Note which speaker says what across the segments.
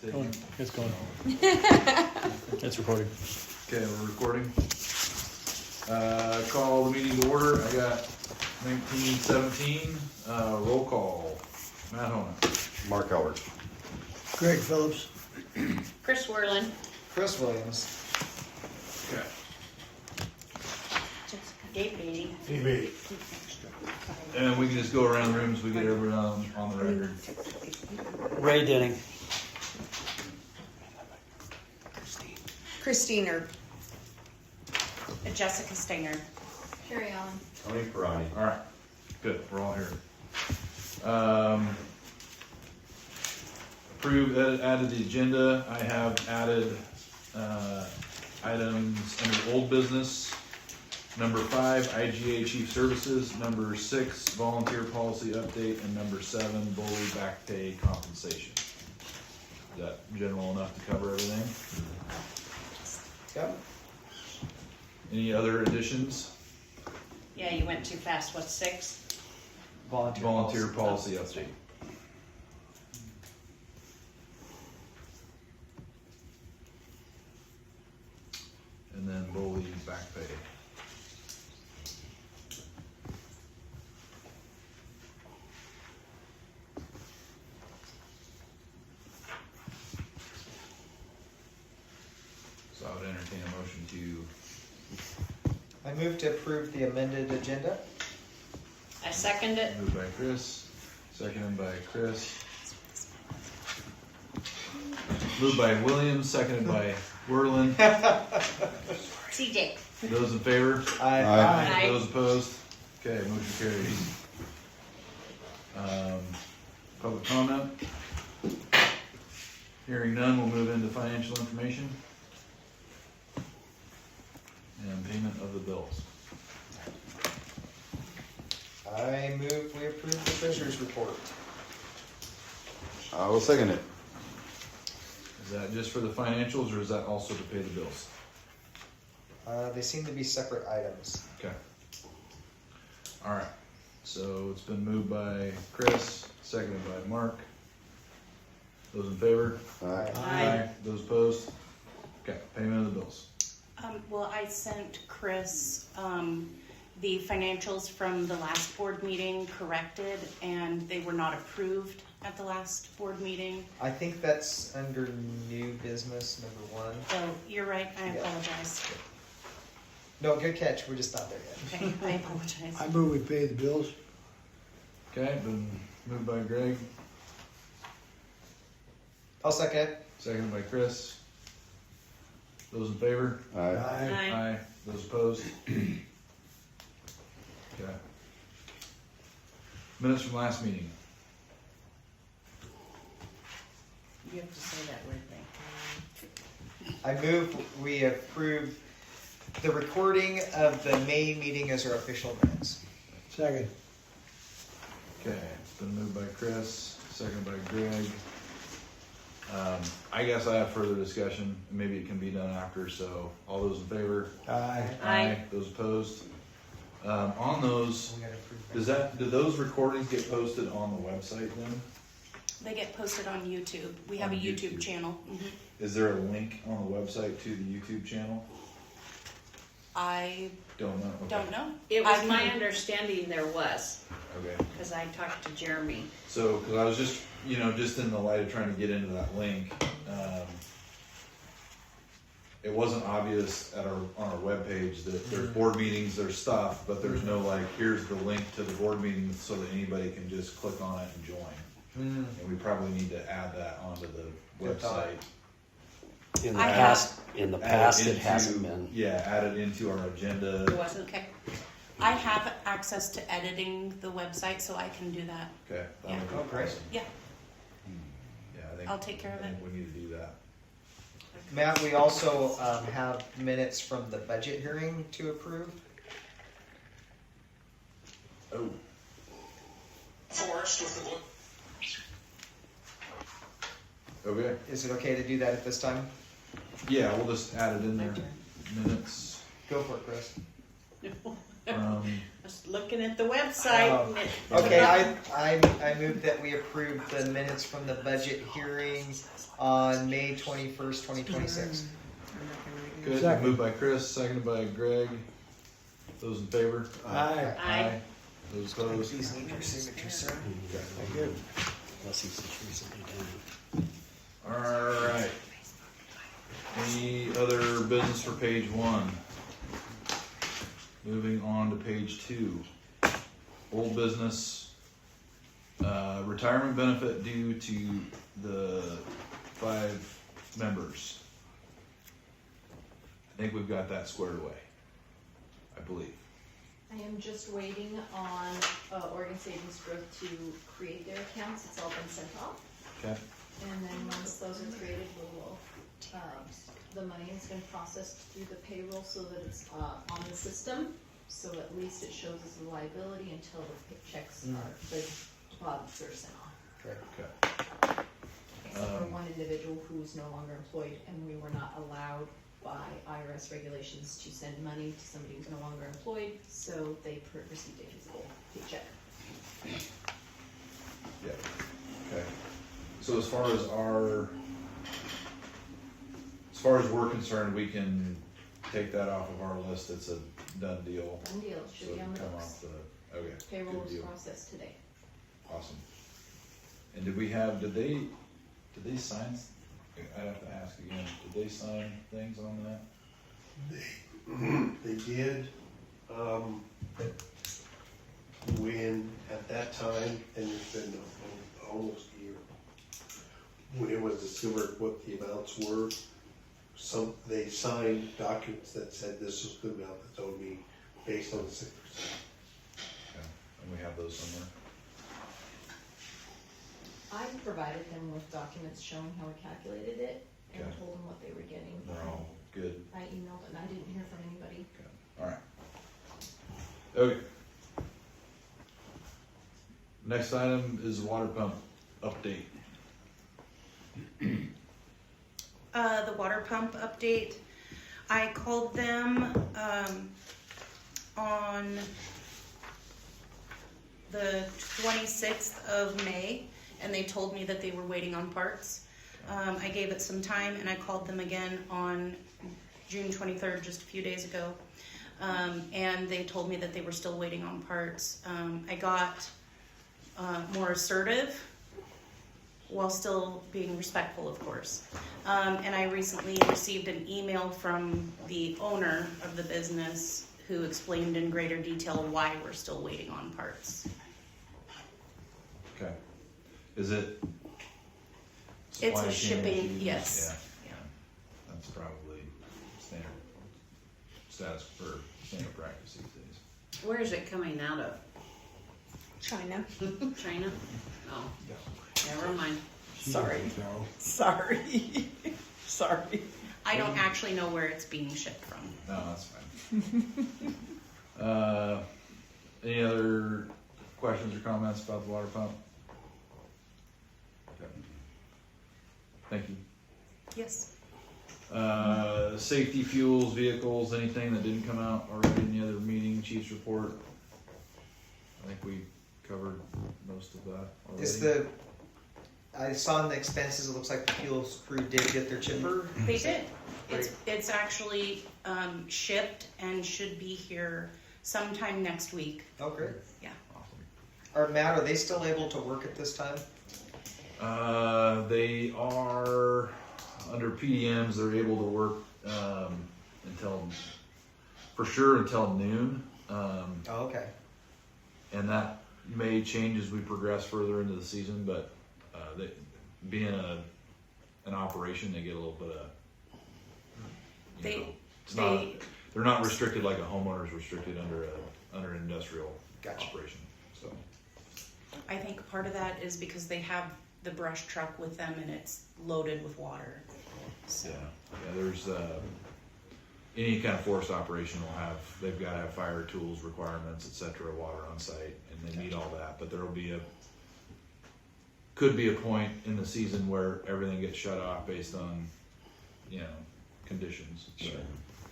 Speaker 1: statement?
Speaker 2: It's going. It's recording.
Speaker 1: Okay, we're recording. Call the meeting to order. I got 1917, roll call. Matt Honan.
Speaker 3: Mark Howard.
Speaker 4: Greg Phillips.
Speaker 5: Chris Werlin.
Speaker 6: Chris Williams.
Speaker 1: Okay.
Speaker 5: Dave Beatty.
Speaker 4: TV.
Speaker 1: And we can just go around the rooms, we get everyone on the record.
Speaker 2: Ray Denning.
Speaker 5: Christine or Jessica Stinger.
Speaker 7: Carry on.
Speaker 3: Tony Perani.
Speaker 1: Alright, good, we're all here. Approve, added the agenda. I have added items under old business. Number 5, IGA Chief Services. Number 6, Volunteer Policy Update. And number 7, Bully Back Pay Compensation. Is that general enough to cover everything?
Speaker 6: Yep.
Speaker 1: Any other additions?
Speaker 5: Yeah, you went too fast. What's 6?
Speaker 1: Volunteer Policy Update. And then Bully Back Pay. So I would entertain a motion to
Speaker 6: I move to approve the amended agenda.
Speaker 5: I second it.
Speaker 1: move by Chris, seconded by Chris. Moved by Williams, seconded by Werlin.
Speaker 5: CJ.
Speaker 1: Those in favor?
Speaker 6: Aye.
Speaker 5: Aye.
Speaker 1: Those opposed? Okay, motion carries. Public comment? Hearing none, we'll move into financial information. And payment of the bills.
Speaker 6: I move we approve the treasurer's report.
Speaker 3: I will second it.
Speaker 1: Is that just for the financials or is that also to pay the bills?
Speaker 6: They seem to be separate items.
Speaker 1: Okay. Alright, so it's been moved by Chris, seconded by Mark. Those in favor?
Speaker 3: Aye.
Speaker 5: Aye.
Speaker 1: Those opposed? Okay, payment of the bills.
Speaker 5: Well, I sent Chris the financials from the last board meeting corrected, and they were not approved at the last board meeting.
Speaker 6: I think that's under new business, number 1.
Speaker 5: So you're right. I
Speaker 6: Yeah.
Speaker 5: apologize.
Speaker 6: No, good catch. We're just not there yet.
Speaker 5: Okay, I apologize.
Speaker 4: I move we pay the bills.
Speaker 1: Okay, been moved by Greg,
Speaker 6: I'll second.
Speaker 1: seconded by Chris. Those in favor?
Speaker 3: Aye.
Speaker 5: Aye.
Speaker 1: Those opposed? Okay. Minutes from last meeting.
Speaker 5: You have to say that weird thing.
Speaker 6: I move we approve the recording of the May meeting as our official minutes.
Speaker 4: Second.
Speaker 1: Okay, it's been moved by Chris, seconded by Greg. I guess I have further discussion, maybe it can be done after, so all those in favor?
Speaker 4: Aye.
Speaker 5: Aye.
Speaker 1: Those opposed? On those,
Speaker 6: We gotta approve
Speaker 1: do those recordings get posted on the website then?
Speaker 5: They get posted on YouTube. We have
Speaker 1: On
Speaker 5: a YouTube
Speaker 1: YouTube.
Speaker 5: channel.
Speaker 1: Is there a link on the website to the YouTube channel?
Speaker 5: I
Speaker 1: Don't know. Okay.
Speaker 5: don't know.
Speaker 7: It
Speaker 5: I
Speaker 7: was my
Speaker 5: can-
Speaker 7: understanding there was,
Speaker 1: Okay,
Speaker 7: because I talked to Jeremy.
Speaker 1: so, cause I was just, just in the light of trying to get into that link, it wasn't obvious on our webpage that there's board meetings, there's stuff, but there's no here's the link to the board meeting so that anybody can just click on it and join.
Speaker 6: Mm.
Speaker 1: And we probably need to add that onto the
Speaker 6: Good thought.
Speaker 1: website.
Speaker 2: In the
Speaker 5: I
Speaker 2: past,
Speaker 1: Add
Speaker 2: it
Speaker 1: into-
Speaker 2: hasn't been.
Speaker 1: Yeah, add it into our agenda.
Speaker 5: It wasn't okay. I have access to editing the website, so I can do that.
Speaker 1: Okay. that
Speaker 5: Yeah.
Speaker 1: would be
Speaker 6: Oh, great.
Speaker 1: awesome.
Speaker 5: Yeah,
Speaker 1: Yeah, I think.
Speaker 5: I'll take care of
Speaker 1: I
Speaker 5: it.
Speaker 1: think we need to do that.
Speaker 6: Matt, we also have minutes from the budget hearing to approve.
Speaker 1: Oh. Okay.
Speaker 6: Is it okay to do that at this time?
Speaker 1: Yeah, we'll just add it in there. Minutes
Speaker 6: Go for it, Chris.
Speaker 1: from
Speaker 5: Just
Speaker 3: looking at the website.
Speaker 6: Oh.
Speaker 3: and it-
Speaker 6: Okay, I move that we approve the minutes from the budget hearing on May 21st, 2026.
Speaker 1: Good,
Speaker 4: Second.
Speaker 1: moved by Chris, seconded by Greg. Those in favor?
Speaker 4: Aye.
Speaker 3: Aye.
Speaker 1: Those opposed?
Speaker 6: Please need your signature, sir.
Speaker 4: Good.
Speaker 2: Unless he secures something down.
Speaker 1: Alright. Any other business for page 1? Moving on to page 2. Old business, retirement benefit due to the 5 members. I think we've got that squared away, I believe.
Speaker 7: I am just waiting on Oregon Savings Growth to create their accounts. It's all been sent off.
Speaker 1: Okay.
Speaker 7: And then once those are created, we will, the money has been processed through the payroll so that it's on the system. So at least it shows as a liability until the checks are, the deposits are sent off.
Speaker 1: Okay.
Speaker 7: Except for one individual who's no longer employed, and we were not allowed by IRS regulations to send money to somebody who's no longer employed, so they received a physical paycheck.
Speaker 1: Yeah. Okay. So as far as we're concerned, we can take that off of our list. It's a done deal.
Speaker 7: Done deal, it
Speaker 1: So
Speaker 7: should be on the
Speaker 1: come
Speaker 7: books.
Speaker 1: off the, okay.
Speaker 7: Payroll
Speaker 1: good
Speaker 7: was
Speaker 1: deal.
Speaker 7: processed today.
Speaker 1: Awesome. And did they sign, I have to ask again, did they sign things on that?
Speaker 8: They did, when, at that time, and it's been almost a year, when it was discovered what the amounts were, they signed documents that said this was the amount that's owed me based on the 6%.
Speaker 1: Okay. And we have those somewhere?
Speaker 7: I provided them with documents showing how we calculated it and
Speaker 1: Okay.
Speaker 7: told them what they were getting.
Speaker 1: They're all good?
Speaker 7: I emailed it and I didn't hear from anybody.
Speaker 1: Alright. Okay. Next item is water pump update.
Speaker 5: The water pump update, I called them, on the 26th of May, and they told me that they were waiting on parts. I gave it some time, and I called them again on June 23rd, just a few days ago, and they told me that they were still waiting on parts. I got more assertive, while still being respectful, of course. And I recently received an email from the owner of the business who explained in greater detail why we're still waiting on parts.
Speaker 1: Okay. Is it?
Speaker 5: It's
Speaker 1: supply
Speaker 5: a
Speaker 1: chain
Speaker 5: shipping,
Speaker 1: issues?
Speaker 5: yes.
Speaker 1: Yeah. That's probably standard standard practice these days.
Speaker 3: Where is it coming out of?
Speaker 9: China.
Speaker 3: China? Oh, never mind.
Speaker 9: Sorry. Sorry. Sorry.
Speaker 5: I don't actually know where it's being shipped from.
Speaker 1: No, that's fine. Any other questions or comments about the water pump? Okay. Thank you.
Speaker 5: Yes.
Speaker 1: Safety fuels, vehicles, anything that didn't come out already in the other meeting, chief's report? I think we covered most of that already.
Speaker 6: I saw in the expenses, it looks like the fuel crew did get their chipper.
Speaker 5: They did. It's actually shipped and should be here sometime next week.
Speaker 6: Oh, great.
Speaker 5: Yeah.
Speaker 1: Awesome.
Speaker 6: Matt, are they still able to work at this time?
Speaker 1: They are under PDMs. They're able to work until noon,
Speaker 6: Oh, okay.
Speaker 1: and that may change as we progress further into the season. But being an operation, they get a little bit of. They're not restricted like a homeowner's restricted under an industrial
Speaker 6: Gotcha.
Speaker 1: operation. So.
Speaker 5: I think part of that is because they have the brush truck with them and it's loaded with water. So.
Speaker 1: Yeah, there's any kind of forest operation they've got to have fire tools, requirements, etc., water on site, and they meet all that. But could be a point in the season where everything gets shut off based on, conditions.
Speaker 6: Sure.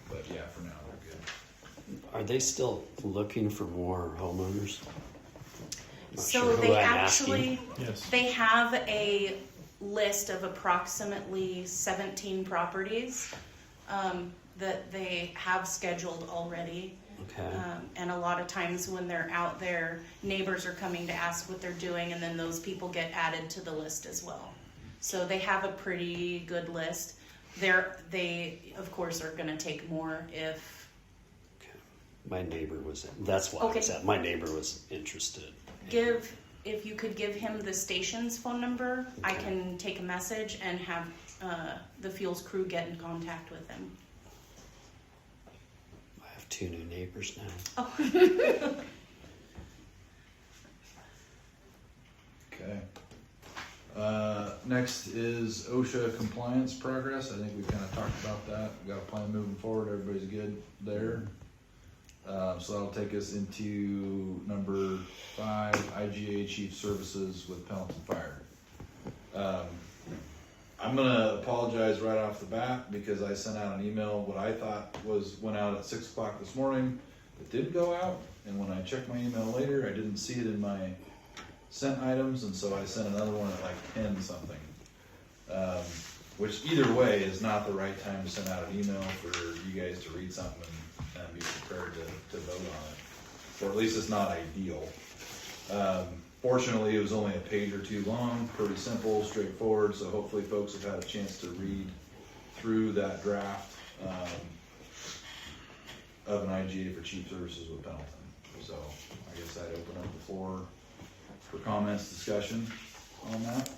Speaker 1: But yeah, for now they're
Speaker 2: Are they still looking for more homeowners? Not
Speaker 5: So
Speaker 2: sure who
Speaker 5: they
Speaker 2: I'm asking.
Speaker 5: actually,
Speaker 1: Yes.
Speaker 5: they have a list of approximately 17 properties that they have scheduled already.
Speaker 2: Okay.
Speaker 5: And a lot of times when they're out there, neighbors are coming to ask what they're doing, and then those people get added to the list as well. So they have a pretty good list. They of course are gonna take more if,
Speaker 2: Okay. My neighbor was, that's why I was
Speaker 5: Okay.
Speaker 2: at, my neighbor was interested.
Speaker 5: if you could give him the station's phone number, I
Speaker 2: Okay.
Speaker 5: can take a message and have the fuels crew get in contact with him.
Speaker 2: I have 2 new neighbors now.
Speaker 5: Oh.
Speaker 1: Okay. Next is OSHA compliance progress. I think we kind of talked about that. We got a plan moving forward. Everybody's good there. So that'll take us into number 5, IGA Chief Services with Pendleton Fire. I'm gonna apologize right off the bat because I sent out an email, what I thought went out at 6 o'clock this morning. It did go out, and when I checked my email later, I didn't see it in my sent items, and so I sent another one at like 10 something. Which either way is not the right time to send out an email for you guys to read something and be prepared to vote on it. Or at least it's not ideal. Fortunately, it was only a page or 2 long, pretty simple, straightforward, so hopefully folks have had a chance to read through that draft of an IGA for Chief Services with Pendleton. So I guess I'd open up the floor for comments, discussion on that.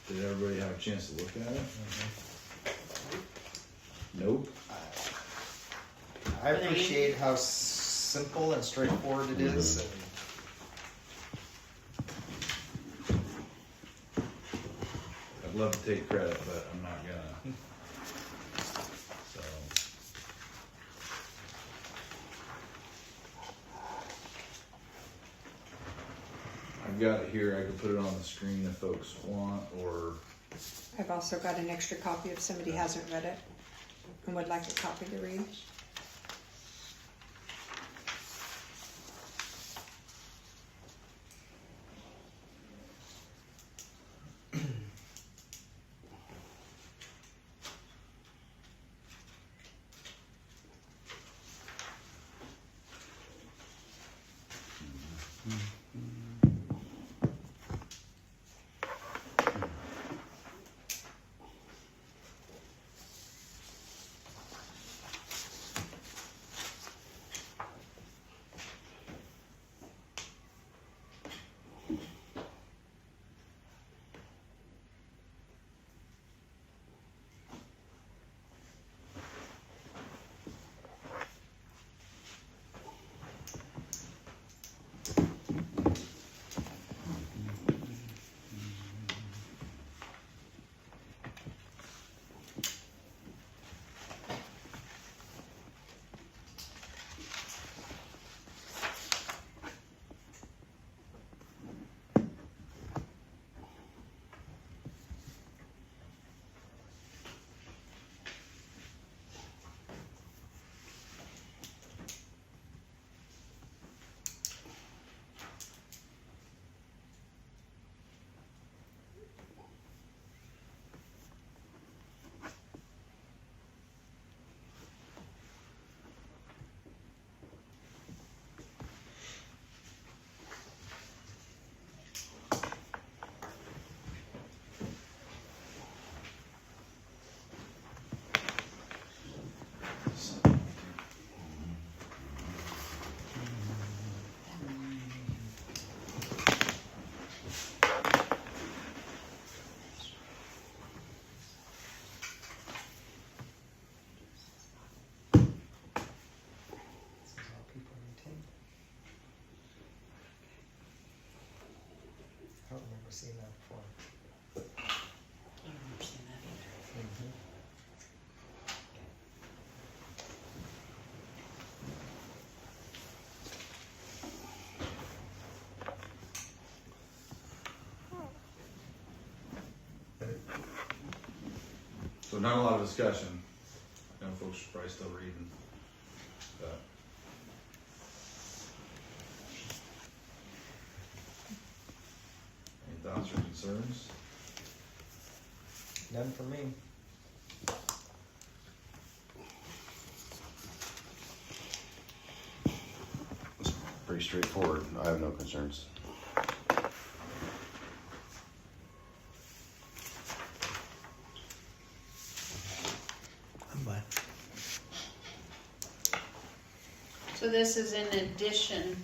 Speaker 1: Did everybody have a chance to look at it? Nope.
Speaker 6: I appreciate how simple and straightforward it is. And
Speaker 1: I'd love to take credit, but I'm not gonna. So. I've got it here, I can put it on the screen if folks want, or,
Speaker 9: I've also got an extra copy if somebody hasn't read it and would like a copy to read.
Speaker 6: this is all people maintain. I don't remember seeing that before.
Speaker 3: I don't understand that either.
Speaker 1: So not a lot of discussion. I know folks are probably still reading, but. Any thoughts or concerns?
Speaker 6: None for me.
Speaker 10: Pretty straightforward. I have no concerns.
Speaker 4: I'm fine.
Speaker 3: So this is in addition,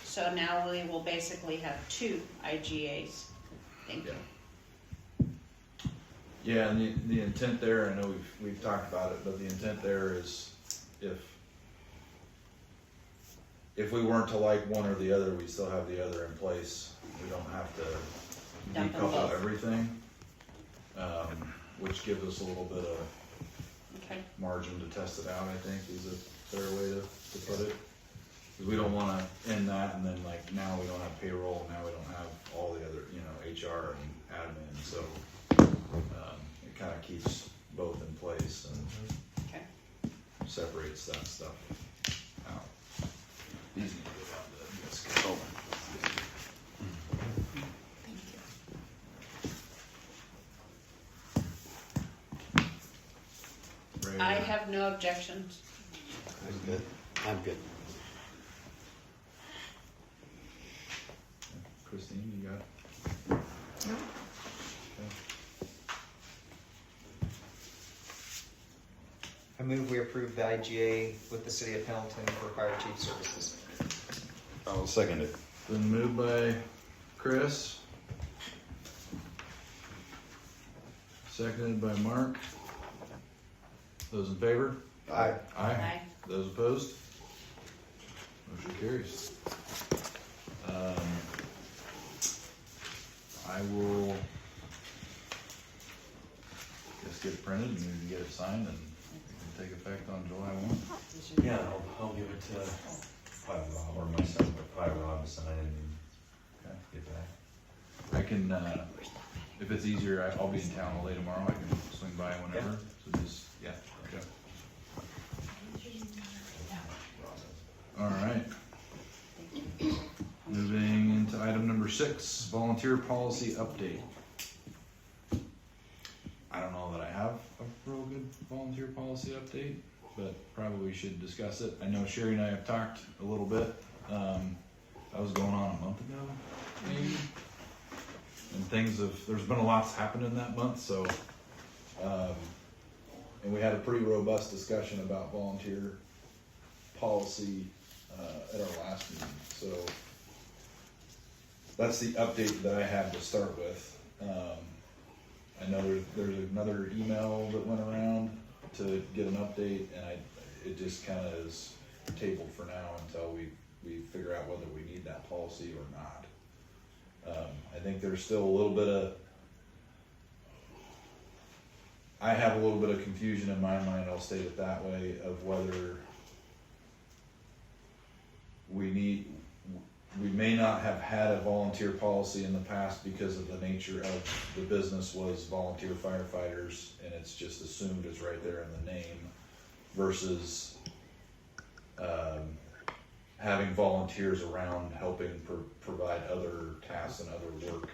Speaker 3: so now we will basically have 2 IGAs. Thank you.
Speaker 1: Yeah, and the intent there, I know we've talked about it, but the intent there is if we weren't to like one or the other, we still have the other in place. We don't have to
Speaker 3: Dump them
Speaker 1: decouple
Speaker 3: both.
Speaker 1: everything, which gives us a little bit of
Speaker 3: Okay.
Speaker 1: margin to test it out, I think, is a fair way to put it. Because we don't wanna end that and then like now we don't have payroll, now we don't have all the other, HR and admin, so it kinda keeps both in place and
Speaker 3: Okay.
Speaker 1: separates that stuff out. These need to go out to this guy. Ray,
Speaker 3: I have no objections.
Speaker 2: I'm good. I'm good.
Speaker 1: Christine, you got?
Speaker 9: No.
Speaker 1: Okay.
Speaker 6: I move we approve the IGA with the city of Pendleton for fire chief services.
Speaker 10: I'll second it.
Speaker 1: Been moved by Chris. Seconded by Mark. Those in favor?
Speaker 6: Aye.
Speaker 3: Aye.
Speaker 1: Those opposed? Motion carries. I will just get it printed and we can get it signed and it can take effect on July 1.
Speaker 11: Yeah, I'll give it to Rob or myself, but Rob to sign and
Speaker 1: Okay.
Speaker 11: get that.
Speaker 1: I can, if it's easier, I'll be in town all day tomorrow. I can swing by whenever. So just, yeah, okay. All right. Moving into item number 6, volunteer policy update. I don't know that I have a real good volunteer policy update, but probably should discuss it. I know Sherry and I have talked a little bit. That was going on a month ago, maybe. And there's been a lot's happened in that month, so, and we had a pretty robust discussion about volunteer policy, at our last meeting, so that's the update that I have to start with. I know there's another email that went around to get an update, and it just kinda is tabled for now until we figure out whether we need that policy or not. I think there's still a little bit of, I have a little bit of confusion in my mind, I'll state it that way, of whether we may not have had a volunteer policy in the past because of the nature of the business was volunteer firefighters, and it's just assumed it's right there in the name, versus having volunteers around helping provide other tasks and other work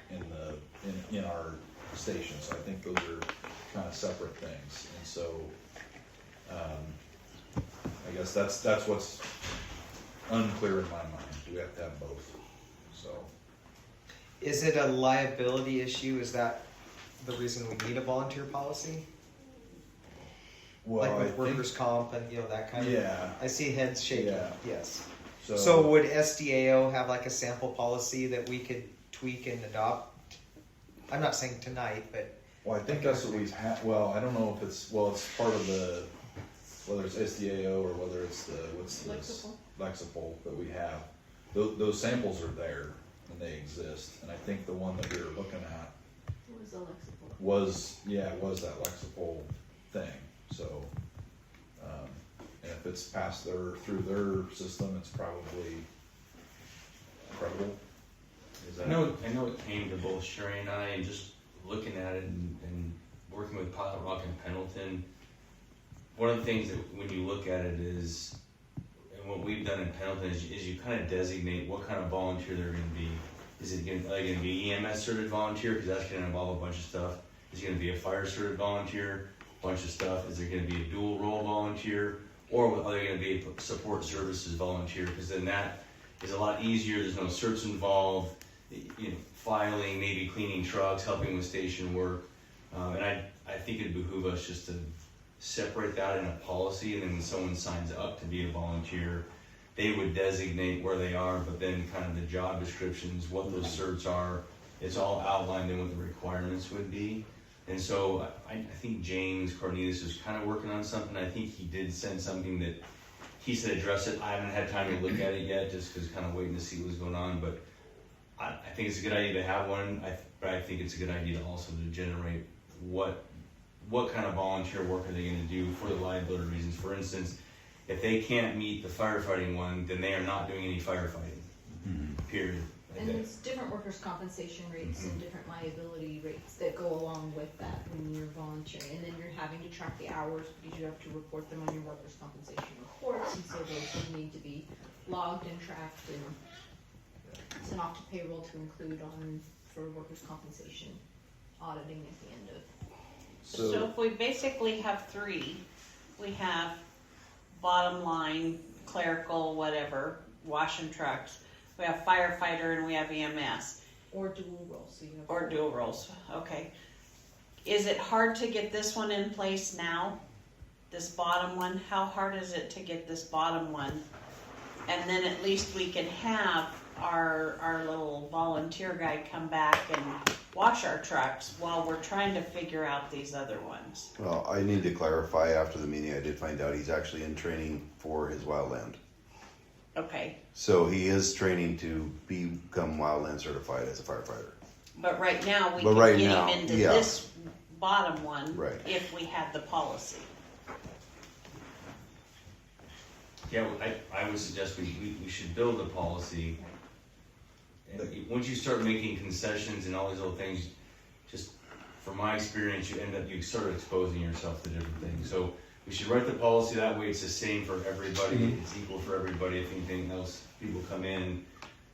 Speaker 1: in our station. So I think those are kind of separate things, and so I guess that's what's unclear in my mind. Do we have to have both? So
Speaker 6: Is it a liability issue? Is that the reason we need a volunteer policy?
Speaker 1: well,
Speaker 6: Like with
Speaker 1: I think,
Speaker 6: workers' comp and that kind of?
Speaker 1: yeah.
Speaker 6: I see heads shaking,
Speaker 1: Yeah.
Speaker 6: yes.
Speaker 1: So,
Speaker 6: So would SDAO have like a sample policy that we could tweak and adopt? I'm not saying tonight, but
Speaker 1: well, I think that's what we've had. Well, I don't know if it's part of the, whether it's SDAO or whether it's what's this Lexipol that we have. Those samples are there and they exist, and I think the one that we were looking at was that Lexipol thing. So, and if it's passed through their system, it's probably credible. Is that?
Speaker 11: I know it came to both Sherry and I, and just looking at it and working with Pilot Rock and Pendleton, one of the things that when you look at it is, and what we've done in Pendleton is you kind of designate what kind of volunteer they're going to be. Is it going to be EMS certified volunteer, because that's going to involve a bunch of stuff? Is it going to be a fire certified volunteer, a bunch of stuff? Is there going to be a dual role volunteer, or are they going to be a support services volunteer? Because then that is a lot easier. There's no certs involved. Filing, maybe cleaning trucks, helping with station work, and I think it'd behoove us just to separate that in a policy, and then when someone signs up to be a volunteer, they would designate where they are, but then kind of the job descriptions, what those certs are, it's all outlined in what the requirements would be. And so I think James Cornelius is kind of working on something. I think he did send something that he said address it. I haven't had time to look at it yet, just because kind of waiting to see what's going on, but I think it's a good idea to have one, but I think it's a good idea to also to generate what kind of volunteer work are they going to do for the liability reasons. For instance, if they can't meet the firefighting one, then they are not doing any firefighting, period.
Speaker 7: And there's different workers' compensation rates and different liability rates that go along with that when you're volunteering. And then you're having to track the hours because you have to report them on your workers' compensation reports, and so those need to be logged and tracked and sent off to payroll to include on for workers' compensation auditing at the end of.
Speaker 3: So if we basically have three, we have bottom line, clerical, whatever, washing trucks, we have firefighter, and we have EMS.
Speaker 7: Or dual roles, so you have.
Speaker 3: Or dual roles, okay. Is it hard to get this one in place now? This bottom one? How hard is it to get this bottom one? And then at least we can have our little volunteer guy come back and wash our trucks while we're trying to figure out these other ones.
Speaker 10: Well, I need to clarify, after the meeting, I did find out he's actually in training for his wildland.
Speaker 3: Okay,
Speaker 10: So he is training to become wildland certified as a firefighter.
Speaker 3: but right now we
Speaker 10: But
Speaker 3: can
Speaker 10: right
Speaker 3: get
Speaker 10: now,
Speaker 3: him into
Speaker 10: yeah.
Speaker 3: this bottom one
Speaker 10: Right.
Speaker 3: if we had the policy.
Speaker 11: Yeah, I would suggest we should build a policy. And once you start making concessions and all these little things, just from my experience, you start exposing yourself to different things. So we should write the policy that way. It's the same for everybody. It's equal for everybody. If anything else, people come in,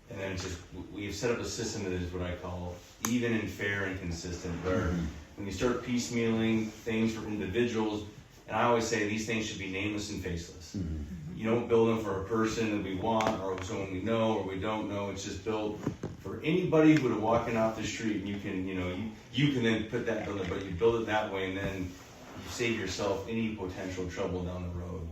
Speaker 11: and then it's just we've set up a system that is what I call even and fair and consistent. Where when you start piecemealing things for individuals, and I always say these things should be nameless and faceless. You don't build them for a person that we want or someone we know or we don't know. It's just built for anybody who would walk in off the street, and you can, you can then put that building, but you build it that way, and then you save yourself any potential trouble down the road.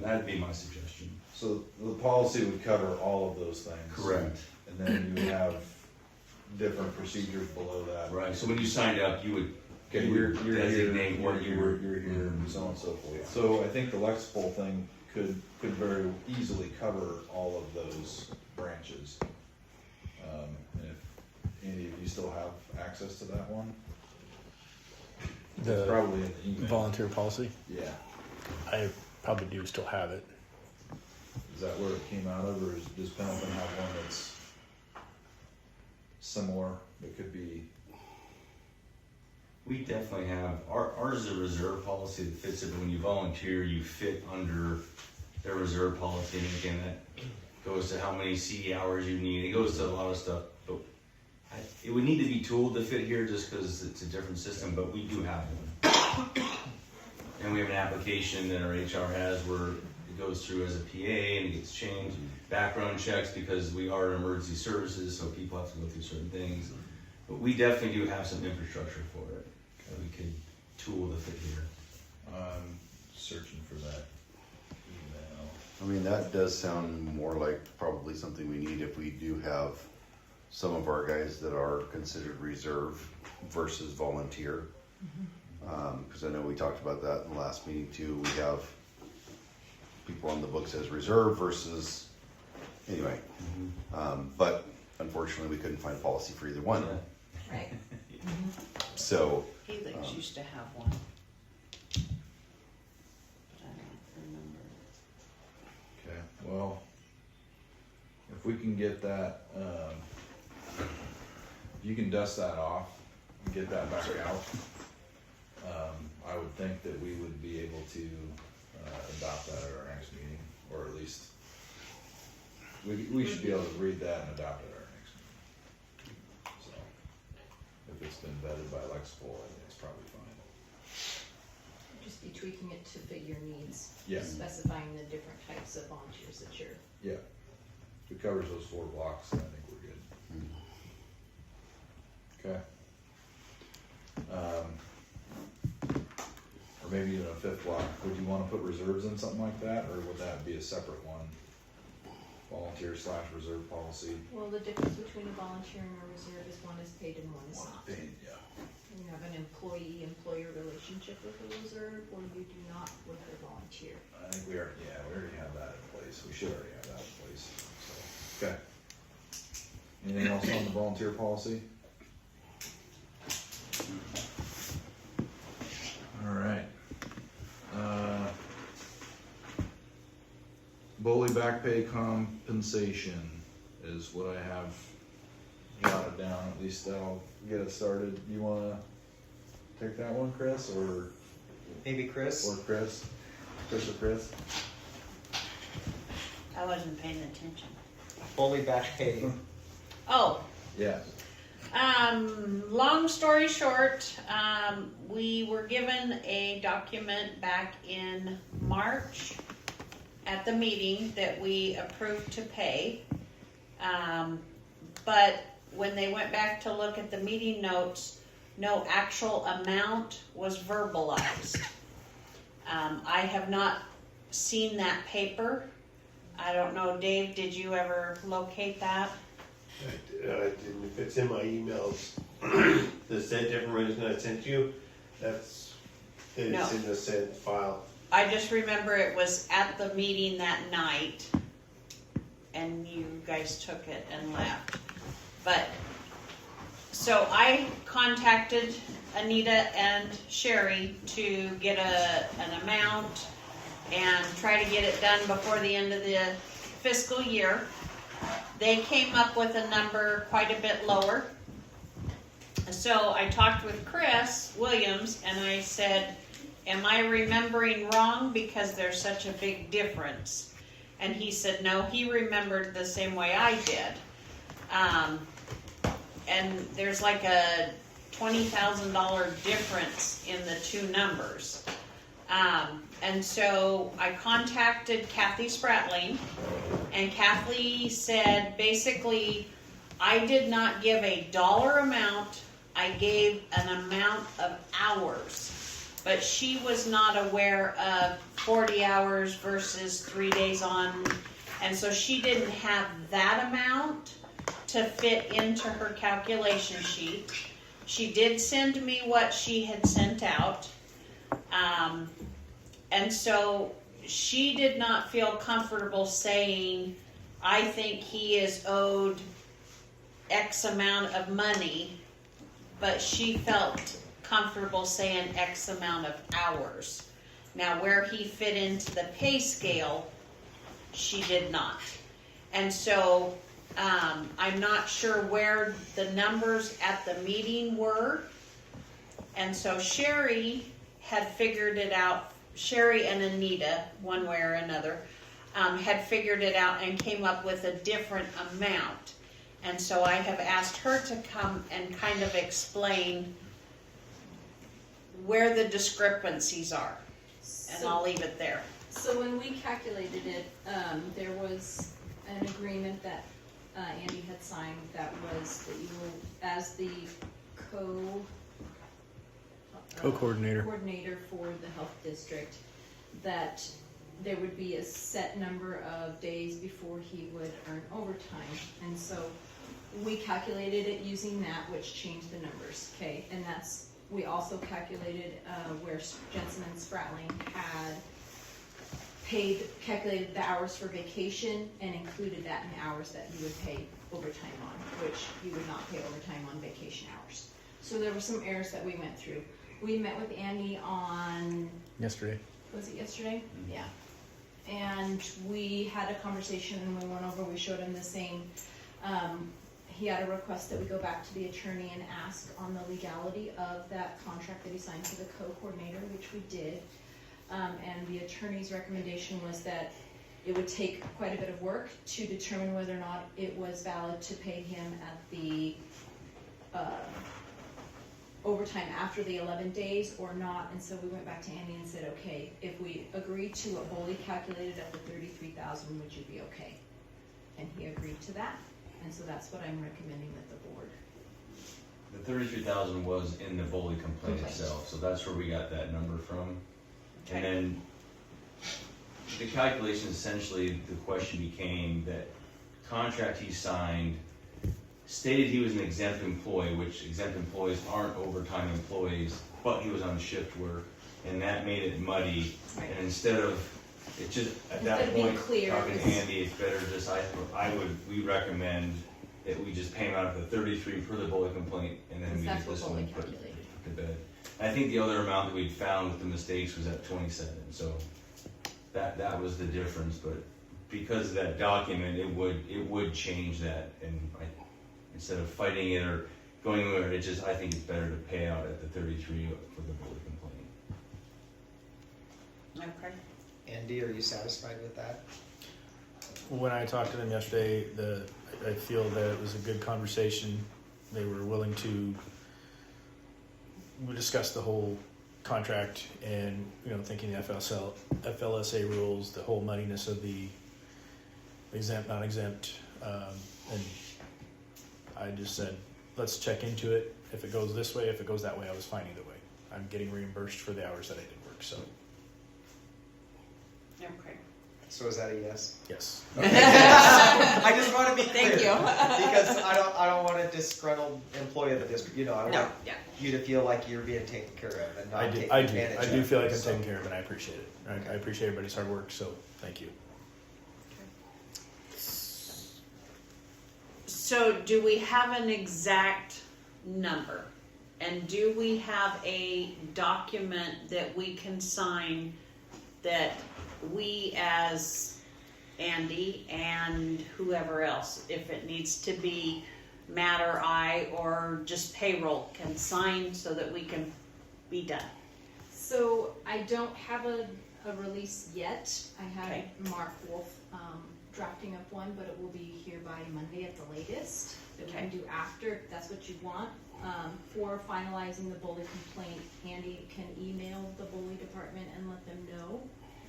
Speaker 11: That'd be my suggestion.
Speaker 1: So the policy would cover all of those things.
Speaker 11: Correct.
Speaker 1: And then you would have different procedures below that.
Speaker 11: Right. So when you signed up, you would
Speaker 1: Okay, you're
Speaker 11: designate
Speaker 1: here,
Speaker 11: what you were.
Speaker 1: you're here, and so on and so forth. So I think the Lexipol thing could very easily cover all of those branches. And if any of you still have access to that one, it's
Speaker 4: The
Speaker 1: probably in the email.
Speaker 4: volunteer policy,
Speaker 1: Yeah.
Speaker 4: I probably do still have it.
Speaker 1: Is that where it came out of, or does Pendleton have one that's similar that could be?
Speaker 11: We definitely have, ours is a reserve policy that fits it, but when you volunteer, you fit under their reserve policy, and again, that goes to how many CE hours you need, it goes to a lot of stuff, but it would need to be tooled to fit here just because it's a different system, but we do have one. And we have an application that our HR has where it goes through as a PA and it gets changed, background checks, because we are emergency services, so people have to go through certain things. But we definitely do have some infrastructure for it that we could tool to fit here.
Speaker 1: I'm searching for that email.
Speaker 10: I mean, that does sound more like probably something we need if we do have some of our guys that are considered reserve versus volunteer. Because I know we talked about that in the last meeting too. We have people on the books as reserve versus, anyway. But unfortunately, we couldn't find a policy for either one.
Speaker 7: Right.
Speaker 10: So,
Speaker 3: Helix used to have one. But I don't remember.
Speaker 1: Okay, well, if we can get that, you can dust that off and get that back out. I would think that we would be able to, adopt that at our next meeting, or at least, we should be able to read that and adopt it at our next meeting. So, if it's been vetted by Lexipol, I think it's probably fine.
Speaker 7: Just be tweaking it to fit your needs.
Speaker 1: Yeah.
Speaker 7: Specifying the different types of volunteers that you're.
Speaker 1: Yeah, if it covers those 4 blocks, then I think we're good. Okay. Or maybe even a 5th block, would you wanna put reserves in something like that, or would that be a separate one? Volunteer/reserve policy?
Speaker 7: Well, the difference between a volunteer and a reserve is one is paid and one is not.
Speaker 1: Paid, yeah.
Speaker 7: You have an employee-employer relationship with a reserve, or you do not with a volunteer.
Speaker 1: I think we already have that in place, we should already have that in place, so, okay. Anything else on the volunteer policy? Alright. Bully back pay compensation is what I have jotted down, at least that'll get it started. You wanna take that one, Chris, or
Speaker 6: Maybe Chris?
Speaker 1: Chris? Chris or Chris?
Speaker 3: I wasn't paying attention.
Speaker 6: Fully back pay.
Speaker 3: Oh,
Speaker 1: Yeah.
Speaker 3: long story short, we were given a document back in March at the meeting that we approved to pay. But when they went back to look at the meeting notes, no actual amount was verbalized. I have not seen that paper. I don't know, Dave, did you ever locate that?
Speaker 8: I didn't, if it's in my emails, the sent information I sent you, it's in the sent file.
Speaker 3: I just remember it was at the meeting that night, and you guys took it and left. But, so I contacted Anita and Sherry to get an amount and try to get it done before the end of the fiscal year. They came up with a number quite a bit lower. So I talked with Chris Williams and I said, am I remembering wrong because there's such a big difference? And he said, no, he remembered the same way I did. And there's like a $20,000 difference in the two numbers. And so I contacted Kathy Spratling, and Kathy said, basically, I did not give a dollar amount, I gave an amount of hours. But she was not aware of 40 hours versus 3 days on, and so she didn't have that amount to fit into her calculation sheet. She did send me what she had sent out. And so she did not feel comfortable saying, I think he is owed X amount of money, but she felt comfortable saying X amount of hours. Now, where he fit into the pay scale, she did not. And so I'm not sure where the numbers at the meeting were. And so Sherry had figured it out. Sherry and Anita, one way or another, had figured it out and came up with a different amount. And so I have asked her to come and kind of explain where the discrepancies are. And I'll leave it there.
Speaker 7: So when we calculated it, there was an agreement that Andy had signed that was that you will, as the
Speaker 4: Co-coordinator.
Speaker 7: coordinator for the health district, that there would be a set number of days before he would earn overtime. And so we calculated it using that, which changed the numbers, okay? And that's, we also calculated where Jensen and Spratling had calculated the hours for vacation and included that in the hours that you would pay overtime on, which you would not pay overtime on vacation hours. So there were some errors that we went through. We met with Andy on...
Speaker 4: Yesterday.
Speaker 7: Was it yesterday?
Speaker 11: Mm-hmm.
Speaker 7: Yeah. And we had a conversation and we went over, we showed him the same. he had a request that we go back to the attorney and ask on the legality of that contract that he signed to the co-coordinator, which we did. And the attorney's recommendation was that it would take quite a bit of work to determine whether or not it was valid to pay him at the overtime after the 11 days or not. And so we went back to Andy and said, okay, if we agree to what Boley calculated at the 33,000, would you be okay? And he agreed to that. And so that's what I'm recommending that the board.
Speaker 11: The 33,000 was in the bully complaint
Speaker 7: Complaint.
Speaker 11: itself, so that's where we got that number from.
Speaker 3: Okay.
Speaker 11: And then the calculation, essentially, the question became that contract he signed stated he was an exempt employee, which exempt employees aren't overtime employees, but he was on shift work, and that made it muddy.
Speaker 7: Right.
Speaker 11: And instead of, it just, at that
Speaker 7: Instead of being
Speaker 11: point,
Speaker 7: clear,
Speaker 11: talking to
Speaker 7: it's-
Speaker 11: Andy, it's better just, we recommend that we just pay him out of the 33 for the bully complaint, and then we
Speaker 7: That's
Speaker 11: get this
Speaker 7: what
Speaker 11: one
Speaker 7: Boley
Speaker 11: put
Speaker 7: calculated.
Speaker 11: to bed. I think the other amount that we'd found with the mistakes was at 27, so that was the difference, but because of that document, it would change that, and instead of fighting it or going over it, I think it's better to pay out at the 33 for the bully complaint.
Speaker 3: Okay.
Speaker 6: Andy, are you satisfied with that?
Speaker 4: When I talked to them yesterday, I feel that it was a good conversation. They were willing to. We discussed the whole contract and thinking the FLSA rules, the whole muddiness of the exempt, non-exempt, and I just said, let's check into it. If it goes this way, if it goes that way, I was fine either way. I'm getting reimbursed for the hours that I did work, so
Speaker 3: Okay.
Speaker 6: So is that a yes?
Speaker 4: yes.
Speaker 6: I just want to be clear.
Speaker 3: Thank you.
Speaker 6: Because I don't want a disgruntled employee of the district. I
Speaker 3: No,
Speaker 6: want
Speaker 3: yeah.
Speaker 6: you to feel like you're being taken care of and not taken
Speaker 4: I
Speaker 6: advantage of.
Speaker 4: do feel like I'm
Speaker 6: So-
Speaker 4: taken care of, and I appreciate it. I appreciate everybody's hard work, so thank you.
Speaker 3: So do we have an exact number? And do we have a document that we can sign that we as Andy and whoever else, if it needs to be Matt or I or just payroll, can sign so that we can be done?
Speaker 7: So I don't have a release yet. I have
Speaker 3: Okay.
Speaker 7: Mark Wolf drafting up one, but it will be here by Monday at the latest. That we can
Speaker 3: Okay.
Speaker 7: do after, if that's what you want. For finalizing the bully complaint, Andy can email the bully department and let them know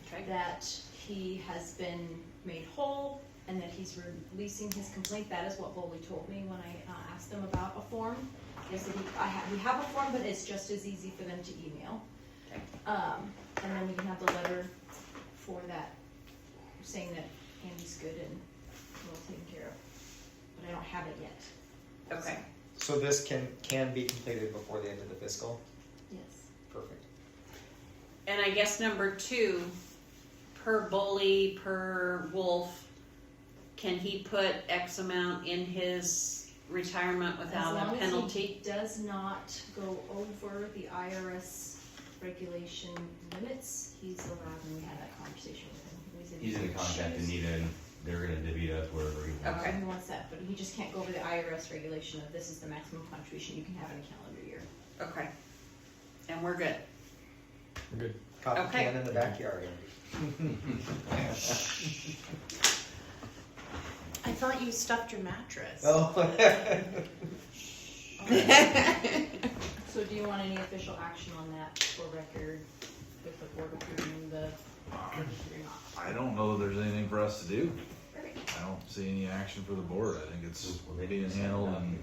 Speaker 3: Okay.
Speaker 7: that he has been made whole and that he's releasing his complaint. That is what Boley told me when I asked them about a form. They said we have a form, but it's just as easy for them to email.
Speaker 3: Okay.
Speaker 7: And then we can have the letter for that, saying that Andy's good and well taken care of. But I don't have it yet.
Speaker 3: Okay.
Speaker 6: So this can be completed before the end of the fiscal?
Speaker 7: Yes.
Speaker 6: Perfect.
Speaker 3: And I guess number 2, per bully, per wolf, can he put X amount in his retirement without a penalty?
Speaker 7: As long as he does not go over the IRS regulation limits, he's allowed, and we had that conversation with him.
Speaker 11: He's in contact Anita, and they're gonna divvy it up wherever he wants.
Speaker 3: Okay.
Speaker 7: He wants that, but he just can't go over the IRS regulation of this is the maximum contribution you can have in a calendar year.
Speaker 3: Okay. And we're good.
Speaker 4: We're good.
Speaker 6: Coffee
Speaker 3: Okay.
Speaker 6: can in the backyard, Andy.
Speaker 5: I thought you stuffed your mattress.
Speaker 6: Oh.
Speaker 7: So do you want any official action on that for record with the board approving the, or not?
Speaker 1: I don't know that there's anything for us to do.
Speaker 7: Perfect.
Speaker 1: I don't see any action for the board. I think it's
Speaker 11: Well, they
Speaker 1: being
Speaker 11: need to send
Speaker 1: handled
Speaker 11: it out
Speaker 1: and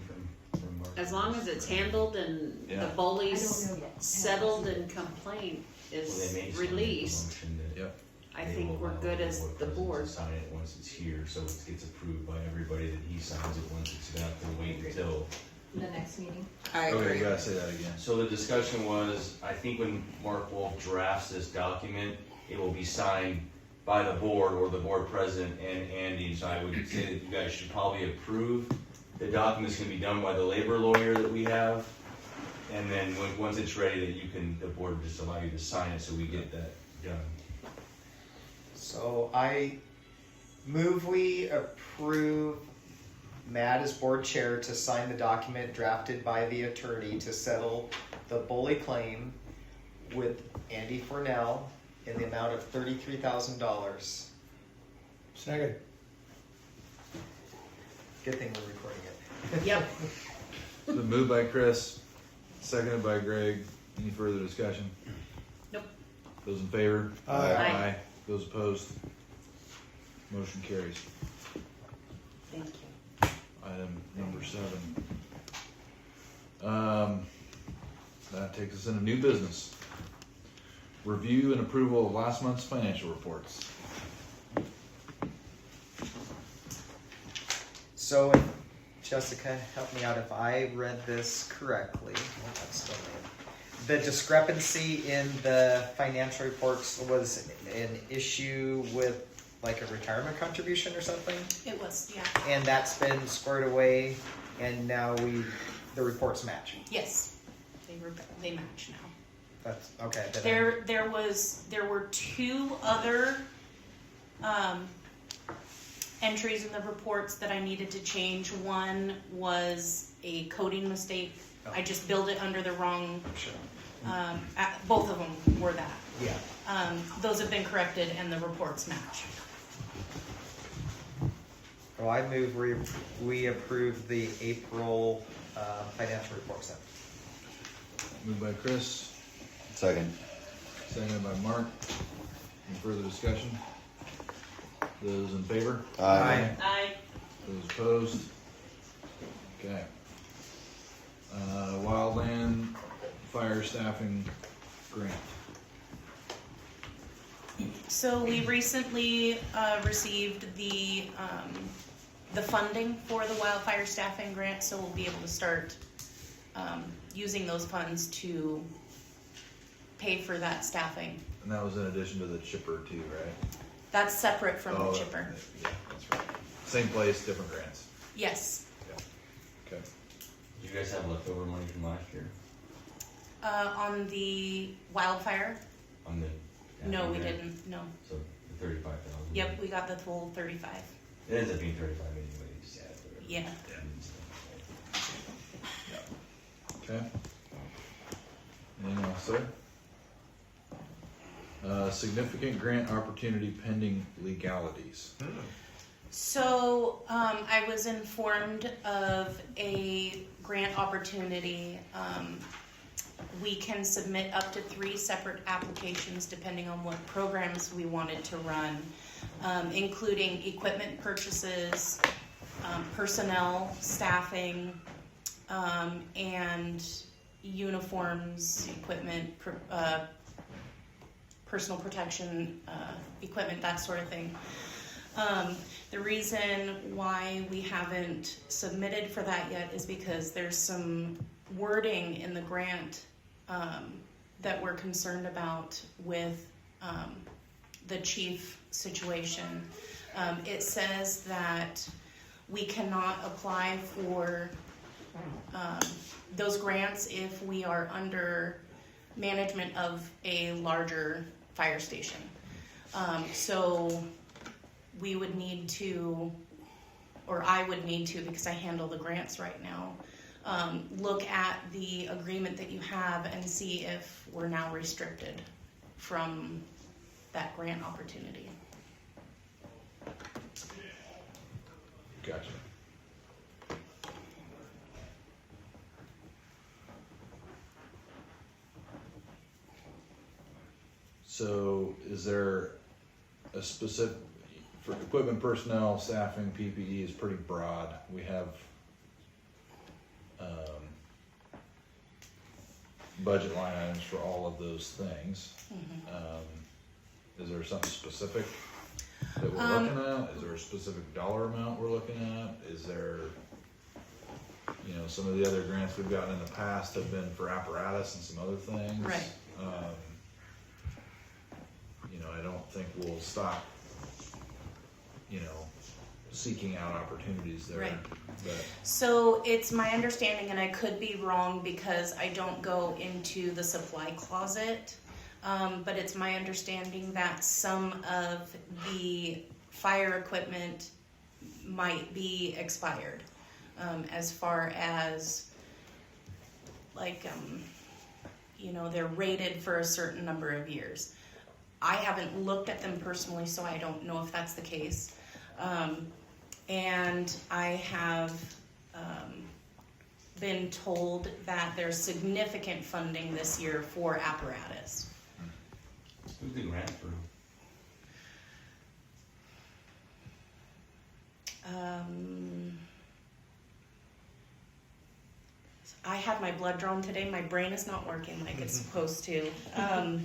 Speaker 11: from Mark.
Speaker 3: As long as it's handled and
Speaker 1: Yeah.
Speaker 3: the
Speaker 7: I
Speaker 3: bullies
Speaker 7: don't know yet.
Speaker 3: settled and complaint
Speaker 11: Well,
Speaker 3: is
Speaker 11: they may sign the
Speaker 3: released,
Speaker 11: motion that
Speaker 1: Yep.
Speaker 3: I
Speaker 11: they
Speaker 3: think
Speaker 11: will
Speaker 3: we're
Speaker 11: allow
Speaker 3: good as the
Speaker 11: president
Speaker 3: board.
Speaker 11: to sign it once it's here, so it gets approved by everybody, that he signs it once it's gonna have to wait until.
Speaker 7: The next meeting.
Speaker 3: I
Speaker 1: Okay,
Speaker 3: agree.
Speaker 1: you gotta say that again.
Speaker 11: So the discussion was, I think when Mark Wolf drafts this document, it will be signed by the board or the board president and Andy, so I would say that you guys should probably approve. The document's gonna be done by the labor lawyer that we have, and then once it's ready, that you can, the board will just allow you to sign it, so we get that done.
Speaker 6: So I move we approve Matt as board chair to sign the document drafted by the attorney to settle the bully claim with Andy Fornell in the amount of $33,000.
Speaker 4: Second.
Speaker 6: Good thing we're recording it.
Speaker 5: Yep.
Speaker 1: So moved by Chris, seconded by Greg. Any further discussion?
Speaker 5: Nope.
Speaker 1: Those in favor?
Speaker 4: Aye.
Speaker 5: Aye.
Speaker 1: Those opposed? Motion carries.
Speaker 3: Thank you.
Speaker 1: Item number 7. That takes us into new business. Review and approval of last month's financial reports.
Speaker 6: So, Jessica, help me out if I read this correctly. Oh, that's still there. The discrepancy in the financial reports was an issue with like a retirement contribution or something?
Speaker 5: It was, yeah.
Speaker 6: And that's been squared away, and now the reports match.
Speaker 5: Yes. They match now.
Speaker 6: That's okay. then
Speaker 5: There were 2 other entries in the reports that I needed to change. One was a coding mistake. I just billed it under the wrong.
Speaker 6: Sure.
Speaker 5: Both of them were that.
Speaker 6: Yeah.
Speaker 5: Those have been corrected and the reports match.
Speaker 6: Well, I move we approve the April financial reports then.
Speaker 1: Moved by Chris,
Speaker 10: Second.
Speaker 1: seconded by Mark. Any further discussion? Those in favor?
Speaker 6: Aye.
Speaker 3: Aye.
Speaker 1: Those opposed? Okay. Wildland fire staffing grant.
Speaker 5: So we recently received the funding for the wildfire staffing grant, so we'll be able to start using those funds to pay for that staffing.
Speaker 1: And that was in addition to the chipper too, right?
Speaker 5: That's separate from
Speaker 1: Oh,
Speaker 5: the chipper.
Speaker 1: Yeah, that's right. Same place, different grants.
Speaker 5: Yes.
Speaker 1: Okay.
Speaker 11: Did you guys have leftover money from last year?
Speaker 5: On the wildfire?
Speaker 11: On the
Speaker 5: No, we
Speaker 11: grant?
Speaker 5: didn't. No.
Speaker 11: So the 35,000.
Speaker 5: Yep, we got the full 35.
Speaker 11: It ends up being 35 anyway. You just add the-
Speaker 5: Yeah.
Speaker 1: Okay. Anything else, sir? Significant grant opportunity pending legalities.
Speaker 5: So I was informed of a grant opportunity. We can submit up to 3 separate applications depending on what programs we wanted to run, including equipment purchases, personnel, staffing, and uniforms, equipment, personal protection equipment, that sort of thing. The reason why we haven't submitted for that yet is because there's some wording in the grant that we're concerned about with the chief situation. It says that we cannot apply for those grants if we are under management of a larger fire station. So we would need to, or I would need to, because I handle the grants right now, look at the agreement that you have and see if we're now restricted from that grant opportunity.
Speaker 1: Gotcha. So is there a specific, for equipment, personnel, staffing, PPE is pretty broad. We have budget line items for all of those things. Is there something specific that we're looking at? Is there a specific dollar amount we're looking at? Is there, some of the other grants we've gotten in the past have been for apparatus and some other things.
Speaker 5: Right.
Speaker 1: I don't think we'll stop, seeking out opportunities there.
Speaker 5: Right.
Speaker 1: But
Speaker 5: So it's my understanding, and I could be wrong because I don't go into the supply closet, but it's my understanding that some of the fire equipment might be expired. as far as like, they're rated for a certain number of years. I haven't looked at them personally, so I don't know if that's the case. And I have been told that there's significant funding this year for apparatus.
Speaker 11: Who's the grant for?
Speaker 5: I had my blood drawn today. My brain is not working like it's supposed to.
Speaker 11: I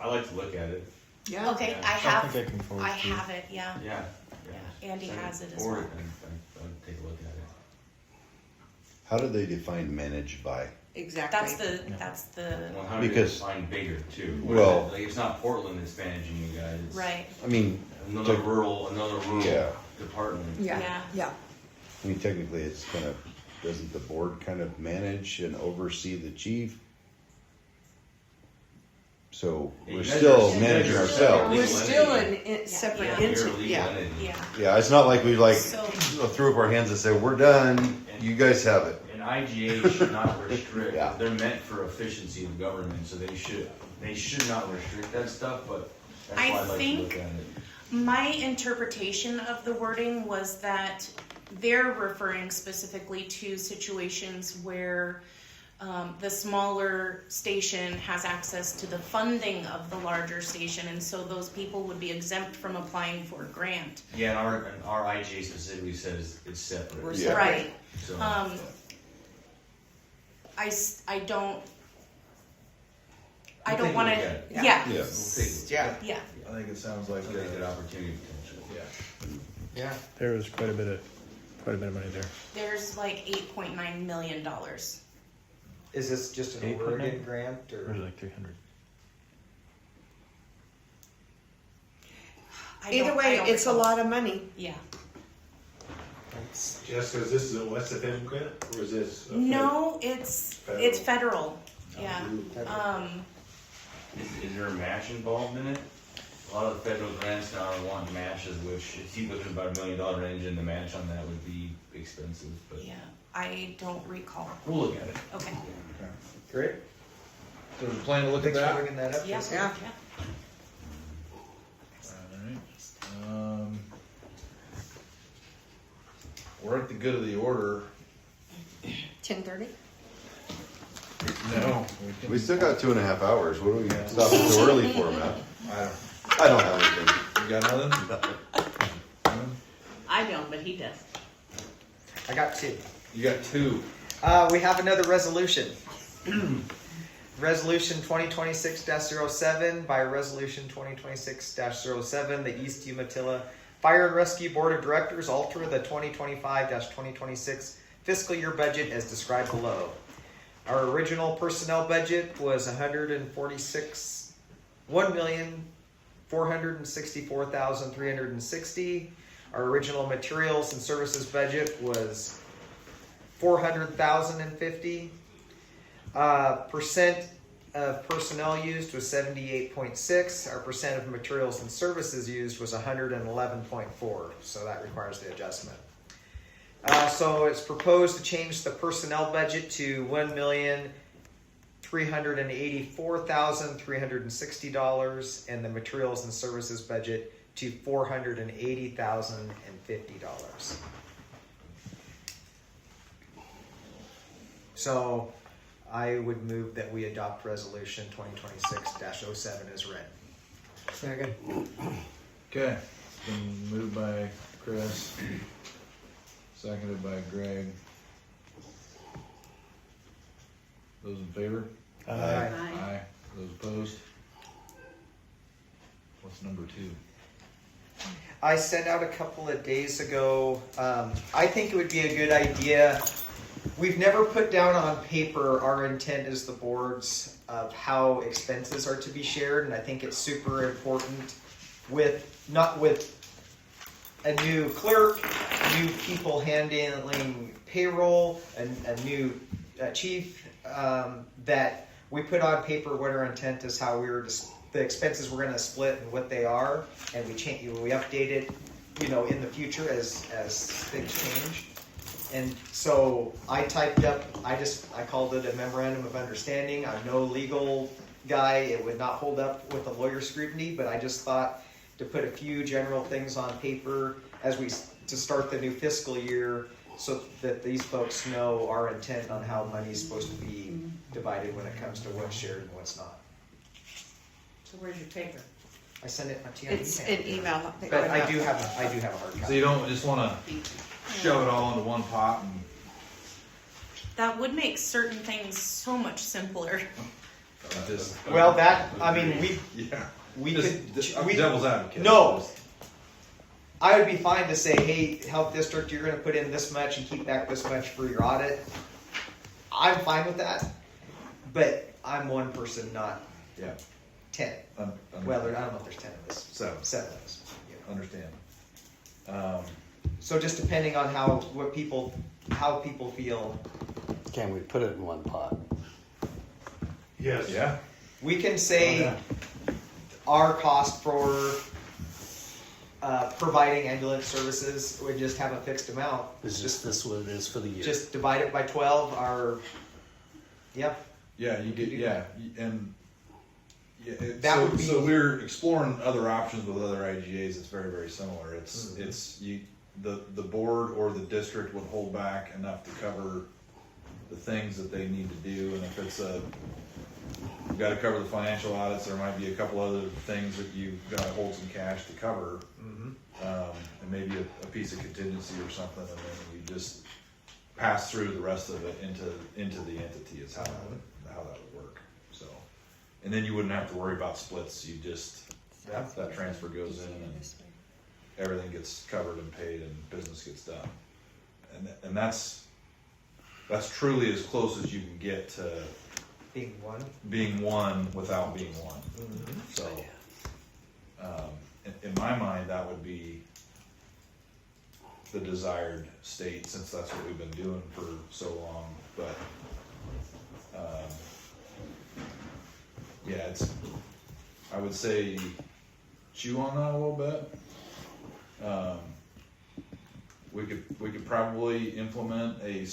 Speaker 11: like to look at it.
Speaker 9: Yeah.
Speaker 5: Okay,
Speaker 11: Yeah.
Speaker 5: I have.
Speaker 4: think I can forward
Speaker 5: I
Speaker 4: to you.
Speaker 5: have it. Yeah.
Speaker 11: Yeah.
Speaker 5: Yeah, Andy has it as
Speaker 11: Or
Speaker 5: well.
Speaker 11: I'll take a look at it.
Speaker 10: How do they define managed by?
Speaker 9: Exactly.
Speaker 5: That's the
Speaker 11: Well, how do you
Speaker 10: Because-
Speaker 11: define bigger too?
Speaker 10: Well-
Speaker 11: Like, it's not Portland that's managing you guys. It's
Speaker 5: right.
Speaker 10: I mean,
Speaker 11: Another
Speaker 10: Like-
Speaker 11: rural
Speaker 10: Yeah.
Speaker 11: department.
Speaker 9: Yeah,
Speaker 5: Yeah.
Speaker 9: yeah.
Speaker 10: I mean, technically, it's kind of, doesn't the board kind of manage and oversee the chief? So
Speaker 11: Yeah,
Speaker 10: we're
Speaker 11: you guys
Speaker 10: still
Speaker 11: are-
Speaker 10: managing
Speaker 11: you guys are
Speaker 10: ourselves.
Speaker 9: We're
Speaker 11: legal
Speaker 9: still
Speaker 11: entity.
Speaker 9: in separate
Speaker 5: Yeah.
Speaker 11: You're a
Speaker 9: entity,
Speaker 11: legal
Speaker 9: yeah.
Speaker 11: entity.
Speaker 5: Yeah.
Speaker 10: Yeah, it's not like we
Speaker 5: So
Speaker 10: threw up our hands and said, we're done, you guys have it.
Speaker 11: And IGA should not restrict,
Speaker 10: Yeah.
Speaker 11: they're meant for efficiency of government, so they should not restrict that stuff, but that's
Speaker 5: I
Speaker 11: why I like to
Speaker 5: think-
Speaker 11: look at it.
Speaker 5: my interpretation of the wording was that they're referring specifically to situations where the smaller station has access to the funding of the larger station, and so those people would be exempt from applying for a grant.
Speaker 11: Yeah, and our IGA specifically says it's separate.
Speaker 9: We're
Speaker 10: Yeah.
Speaker 5: Right.
Speaker 11: So,
Speaker 5: I don't
Speaker 11: We'll take a
Speaker 5: want
Speaker 11: look
Speaker 5: to.
Speaker 11: at it.
Speaker 5: Yeah.
Speaker 10: Yeah.
Speaker 11: We'll take,
Speaker 6: Yeah,
Speaker 5: Yeah.
Speaker 1: I think it sounds like
Speaker 11: a good opportunity potential.
Speaker 1: Yeah.
Speaker 6: yeah.
Speaker 4: There was quite a bit of money there.
Speaker 5: There's like $8.9 million.
Speaker 6: Is this just an
Speaker 4: 8.9?
Speaker 6: Oregon grant
Speaker 4: Or
Speaker 6: or?
Speaker 4: like 300.
Speaker 9: Either way, it's a lot of money.
Speaker 5: Yeah.
Speaker 8: Jessica, is this, what's the federal grant, or is this?
Speaker 5: No, it's federal. Yeah.
Speaker 11: Is there a match involved in it? A lot of the federal grants now are wanting matches, which if you look at about $1 million range, and the match on that would be expensive, but
Speaker 5: Yeah. I don't recall.
Speaker 11: we'll look at it.
Speaker 5: Okay.
Speaker 6: Great.
Speaker 1: So there's a plan to look at
Speaker 6: Thanks for
Speaker 1: that?
Speaker 6: bringing that up.
Speaker 5: Yeah.
Speaker 6: Jessica.
Speaker 9: Yeah.
Speaker 1: Alright. We're at the good of the order.
Speaker 9: 10:30?
Speaker 1: No.
Speaker 10: We still got 2.5 hours, what do we stop it so early for, Matt? I don't have anything.
Speaker 1: You got nothing?
Speaker 3: I don't, but he does.
Speaker 6: I got two.
Speaker 1: You got two.
Speaker 6: We have another resolution. Resolution 2026-07 by Resolution 2026-07, the East Umatilla Fire and Rescue Board of Directors alter the 2025-2026 fiscal year budget as described below. Our original personnel budget was $1,464,360. Our original materials and services budget was $400,050. Percent of personnel used was 78.6. Our percent of materials and services used was 111.4. So that requires the adjustment. So it's proposed to change the personnel budget to $1,384,360 and the materials and services budget to $480,050. So I would move that we adopt resolution 2026-07 as read.
Speaker 9: Second.
Speaker 1: Okay, it's been moved by Chris, seconded by Greg. Those in favor?
Speaker 6: Aye.
Speaker 1: Aye. Those opposed? What's number two?
Speaker 6: I sent out a couple of days ago. I think it would be a good idea. We've never put down on paper our intent as the boards of how expenses are to be shared, and I think it's super important not with a new clerk, new people handling payroll, a new chief, that we put on paper what our intent is, how the expenses we're going to split and what they are, and we update it, in the future as things change. And so I typed up, I called it a memorandum of understanding. I'm no legal guy. It would not hold up with the lawyer scrutiny, but I just thought to put a few general things on paper to start the new fiscal year, so that these folks know our intent on how money's supposed to be divided when it comes to what's shared and what's not.
Speaker 3: So where's your paper?
Speaker 6: I sent it to you.
Speaker 9: It's an email.
Speaker 6: But I do have a hard copy.
Speaker 1: So you don't just wanna shove it all into one pot and
Speaker 5: That would make certain things so much simpler.
Speaker 1: just.
Speaker 6: Well,
Speaker 1: Yeah.
Speaker 6: we
Speaker 1: Just,
Speaker 6: could,
Speaker 1: I'm devil's advocate.
Speaker 6: No. I would be fine to say, hey, health district, you're gonna put in this much and keep back this much for your audit. I'm fine with that, but I'm one person, not
Speaker 1: Yeah.
Speaker 6: 10. Well, I don't know if there's 10 of us. 7 of us. Yeah.
Speaker 1: Understand.
Speaker 6: So just depending on how people feel,
Speaker 2: Can we put it in one pot?
Speaker 8: Yes.
Speaker 1: Yeah.
Speaker 6: we can say our cost for providing ambulance services would just have a fixed amount.
Speaker 2: Is this what it is for the year?
Speaker 6: Just divide it by 12.
Speaker 1: Yeah, you get, yeah, and yeah,
Speaker 6: That would be-
Speaker 1: so we're exploring other options with other IGAs. It's very, very similar. It's the board or the district would hold back enough to cover the things that they need to do, and if it's you've got to cover the financial audits, there might be a couple other things that you've got to hold some cash to cover, and maybe a piece of contingency or something, and then you just pass through the rest of it into the entity. Is how that would work. So, and then you wouldn't have to worry about splits. You just that transfer goes in and everything gets covered and paid and business gets done, and that's truly as close as you can get to being one without being one. So, in my mind, that would be the desired state, since that's what we've been doing for so long. But yeah, I would say chew on that a little bit. We could probably implement a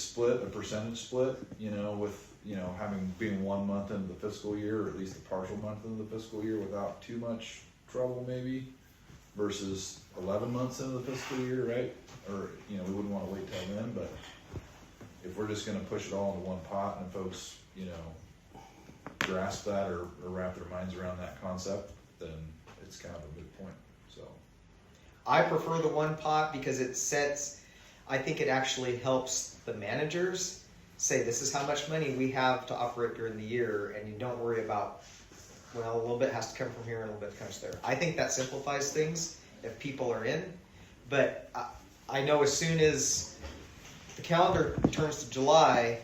Speaker 1: percentage split, with being 1 month into the fiscal year, or at least a partial month into the fiscal year without too much trouble, maybe, versus 11 months into the fiscal year, right? Or, we wouldn't want to wait till then, but if we're just going to push it all into one pot and folks, grasp that or wrap their minds around that concept, then it's kind of a good point. So
Speaker 6: I prefer the one pot because I think it actually helps the managers say, this is how much money we have to operate during the year, and you don't worry about, a little bit has to come from here and a little bit comes there. I think that simplifies things if people are in, but I know as soon as the calendar turns to July,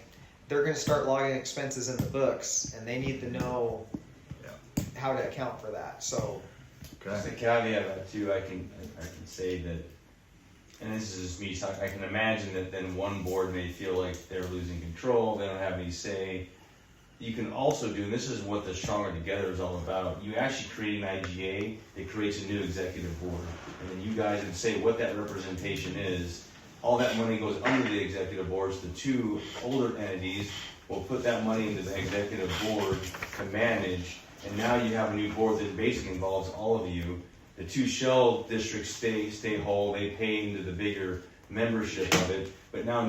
Speaker 6: they're going to start logging expenses in the books, and they need to know how to account for that. So,
Speaker 11: Just a caveat of that too, I can say that, and this is just me talking, I can imagine that then one board may feel like they're losing control, they don't have any say. You can also do, and this is what the Stronger Together is all about, you actually create an IGA that creates a new executive board. And then you guys would say what that representation is. All that money goes under the executive boards. The two older entities will put that money into the executive board to manage. And now you have a new board that basically involves all of you. The two shell districts stay whole. They pay into the bigger membership of it. But now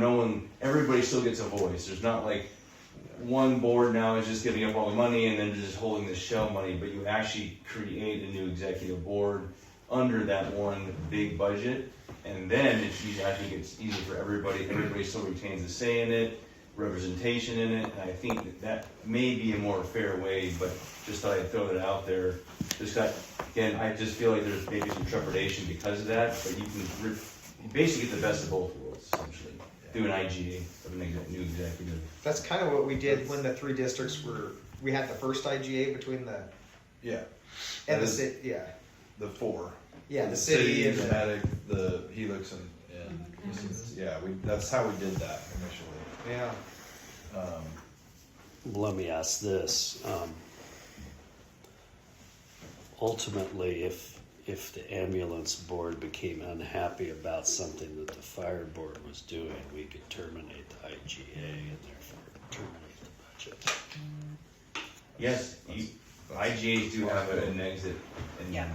Speaker 11: everybody still gets a voice. There's not like one board now is just giving up all the money and then just holding the shell money. But you actually create a new executive board under that one big budget. And then I think it's easy for everybody. Everybody still retains a say in it, representation in it, and I think that may be a more fair way, but just thought I'd throw that out there. Again, I just feel like there's maybe some trepidation because of that, but you can basically get the best of both worlds, essentially, through an IGA of a new executive.
Speaker 6: that's kind of what we did when the 3 districts we had the first IGA between the and the city,
Speaker 1: the 4.
Speaker 6: Yeah, the city and
Speaker 1: the Medic, the Helix, and that's how we did that initially.
Speaker 6: Yeah.
Speaker 2: Let me ask this. Ultimately, if the ambulance board became unhappy about something that the fire board was doing, we could terminate the IGA and therefore terminate the budget.
Speaker 11: Yes, IGAs do have an exit. And
Speaker 3: Yeah.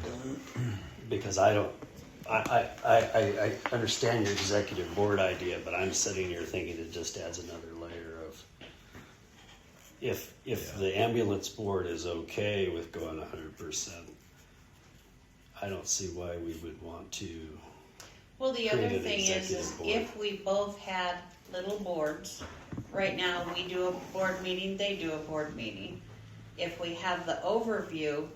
Speaker 2: Because I understand your executive board idea, but I'm sitting here thinking it just adds another layer of, if the ambulance board is okay with going 100%, I don't see why we would want to.
Speaker 3: Well, the other
Speaker 2: Create an
Speaker 3: thing is
Speaker 2: executive board.
Speaker 3: if we both had little boards, right now we do a board meeting, they do a board meeting. If we have the overview,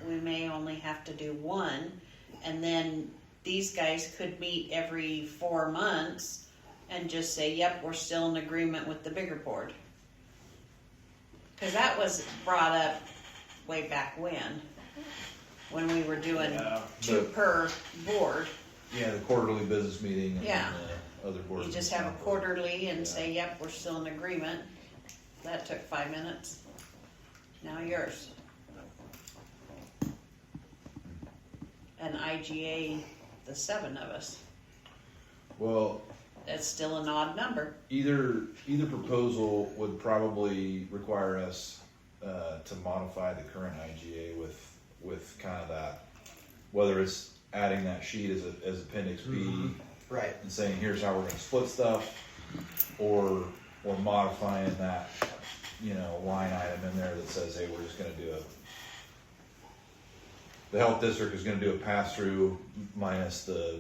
Speaker 3: we may only have to do one, and then these guys could meet every 4 months and just say, yep, we're still in agreement with the bigger board. Cause that was brought up way back when we were doing
Speaker 1: Yeah,
Speaker 3: 2
Speaker 1: but-
Speaker 3: per board.
Speaker 1: Yeah, the quarterly business meeting and
Speaker 3: Yeah.
Speaker 1: the other boards.
Speaker 3: You just have a quarterly and say, yep, we're still in agreement. That took 5 minutes. Now yours. And IGA, the 7 of us.
Speaker 1: Well,
Speaker 3: That's still an odd number.
Speaker 1: either proposal would probably require us to modify the current IGA with kind of that, whether it's adding that sheet as appendix B
Speaker 6: Right.
Speaker 1: and saying here's how we're going to split stuff, or modifying that line item in there that says, hey, we're just going to do the health district is going to do a pass through minus the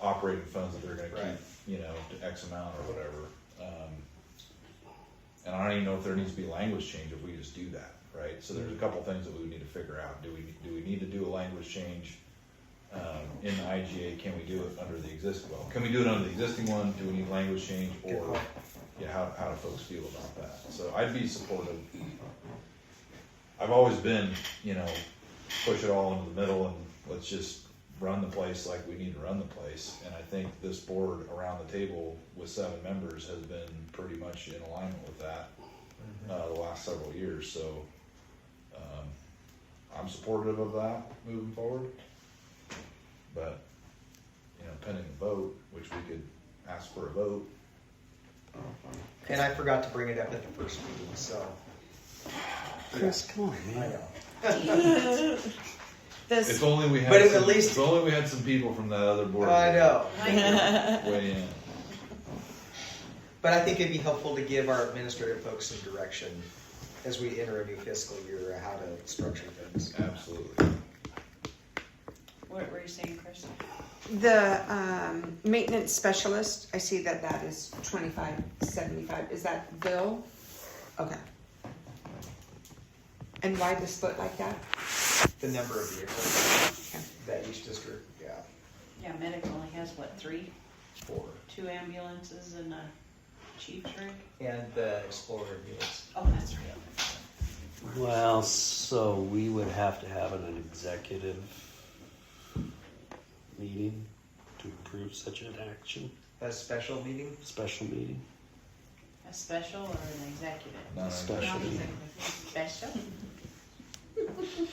Speaker 1: operating funds that they're going to
Speaker 6: Right.
Speaker 1: keep, to X amount or whatever. And I don't even know if there needs to be language change if we just do that, right? So there's a couple things that we would need to figure out. Do we need to do a language change in the IGA? Can we do it under the existing? Well, can we do it under the existing one? Do we need language change, or how do folks feel about that? So I'd be supportive. I've always been, push it all into the middle and let's just run the place like we need to run the place. And I think this board around the table with 7 members has been pretty much in alignment with that the last several years. So I'm supportive of that moving forward. But, pending the vote, which we could ask for a vote.
Speaker 6: And I forgot to bring it up at the first meeting, so.
Speaker 2: Chris, come on,
Speaker 6: I
Speaker 2: man.
Speaker 6: know.
Speaker 1: If only we had
Speaker 6: But at
Speaker 1: some,
Speaker 6: least-
Speaker 1: if only we had some people from that other board.
Speaker 6: I know.
Speaker 1: Weigh in.
Speaker 6: But I think it'd be helpful to give our administrative folks some direction as we enter a new fiscal year, how to structure things.
Speaker 1: Absolutely.
Speaker 3: What were you saying, Chris?
Speaker 9: The maintenance specialist, I see that is $25.75. Is that Bill? Okay. And why the split like that?
Speaker 6: The number of vehicles that each district,
Speaker 3: Yeah, medic only has what, 3?
Speaker 6: 4.
Speaker 3: 2 ambulances and a chief's rig?
Speaker 6: And the Explorer units.
Speaker 3: Oh, that's right.
Speaker 2: Well, so we would have to have an executive meeting to approve such an action,
Speaker 6: A special meeting?
Speaker 2: special meeting.
Speaker 3: A special or an executive?
Speaker 1: Not
Speaker 2: Special
Speaker 1: only-
Speaker 2: meeting.
Speaker 3: Special?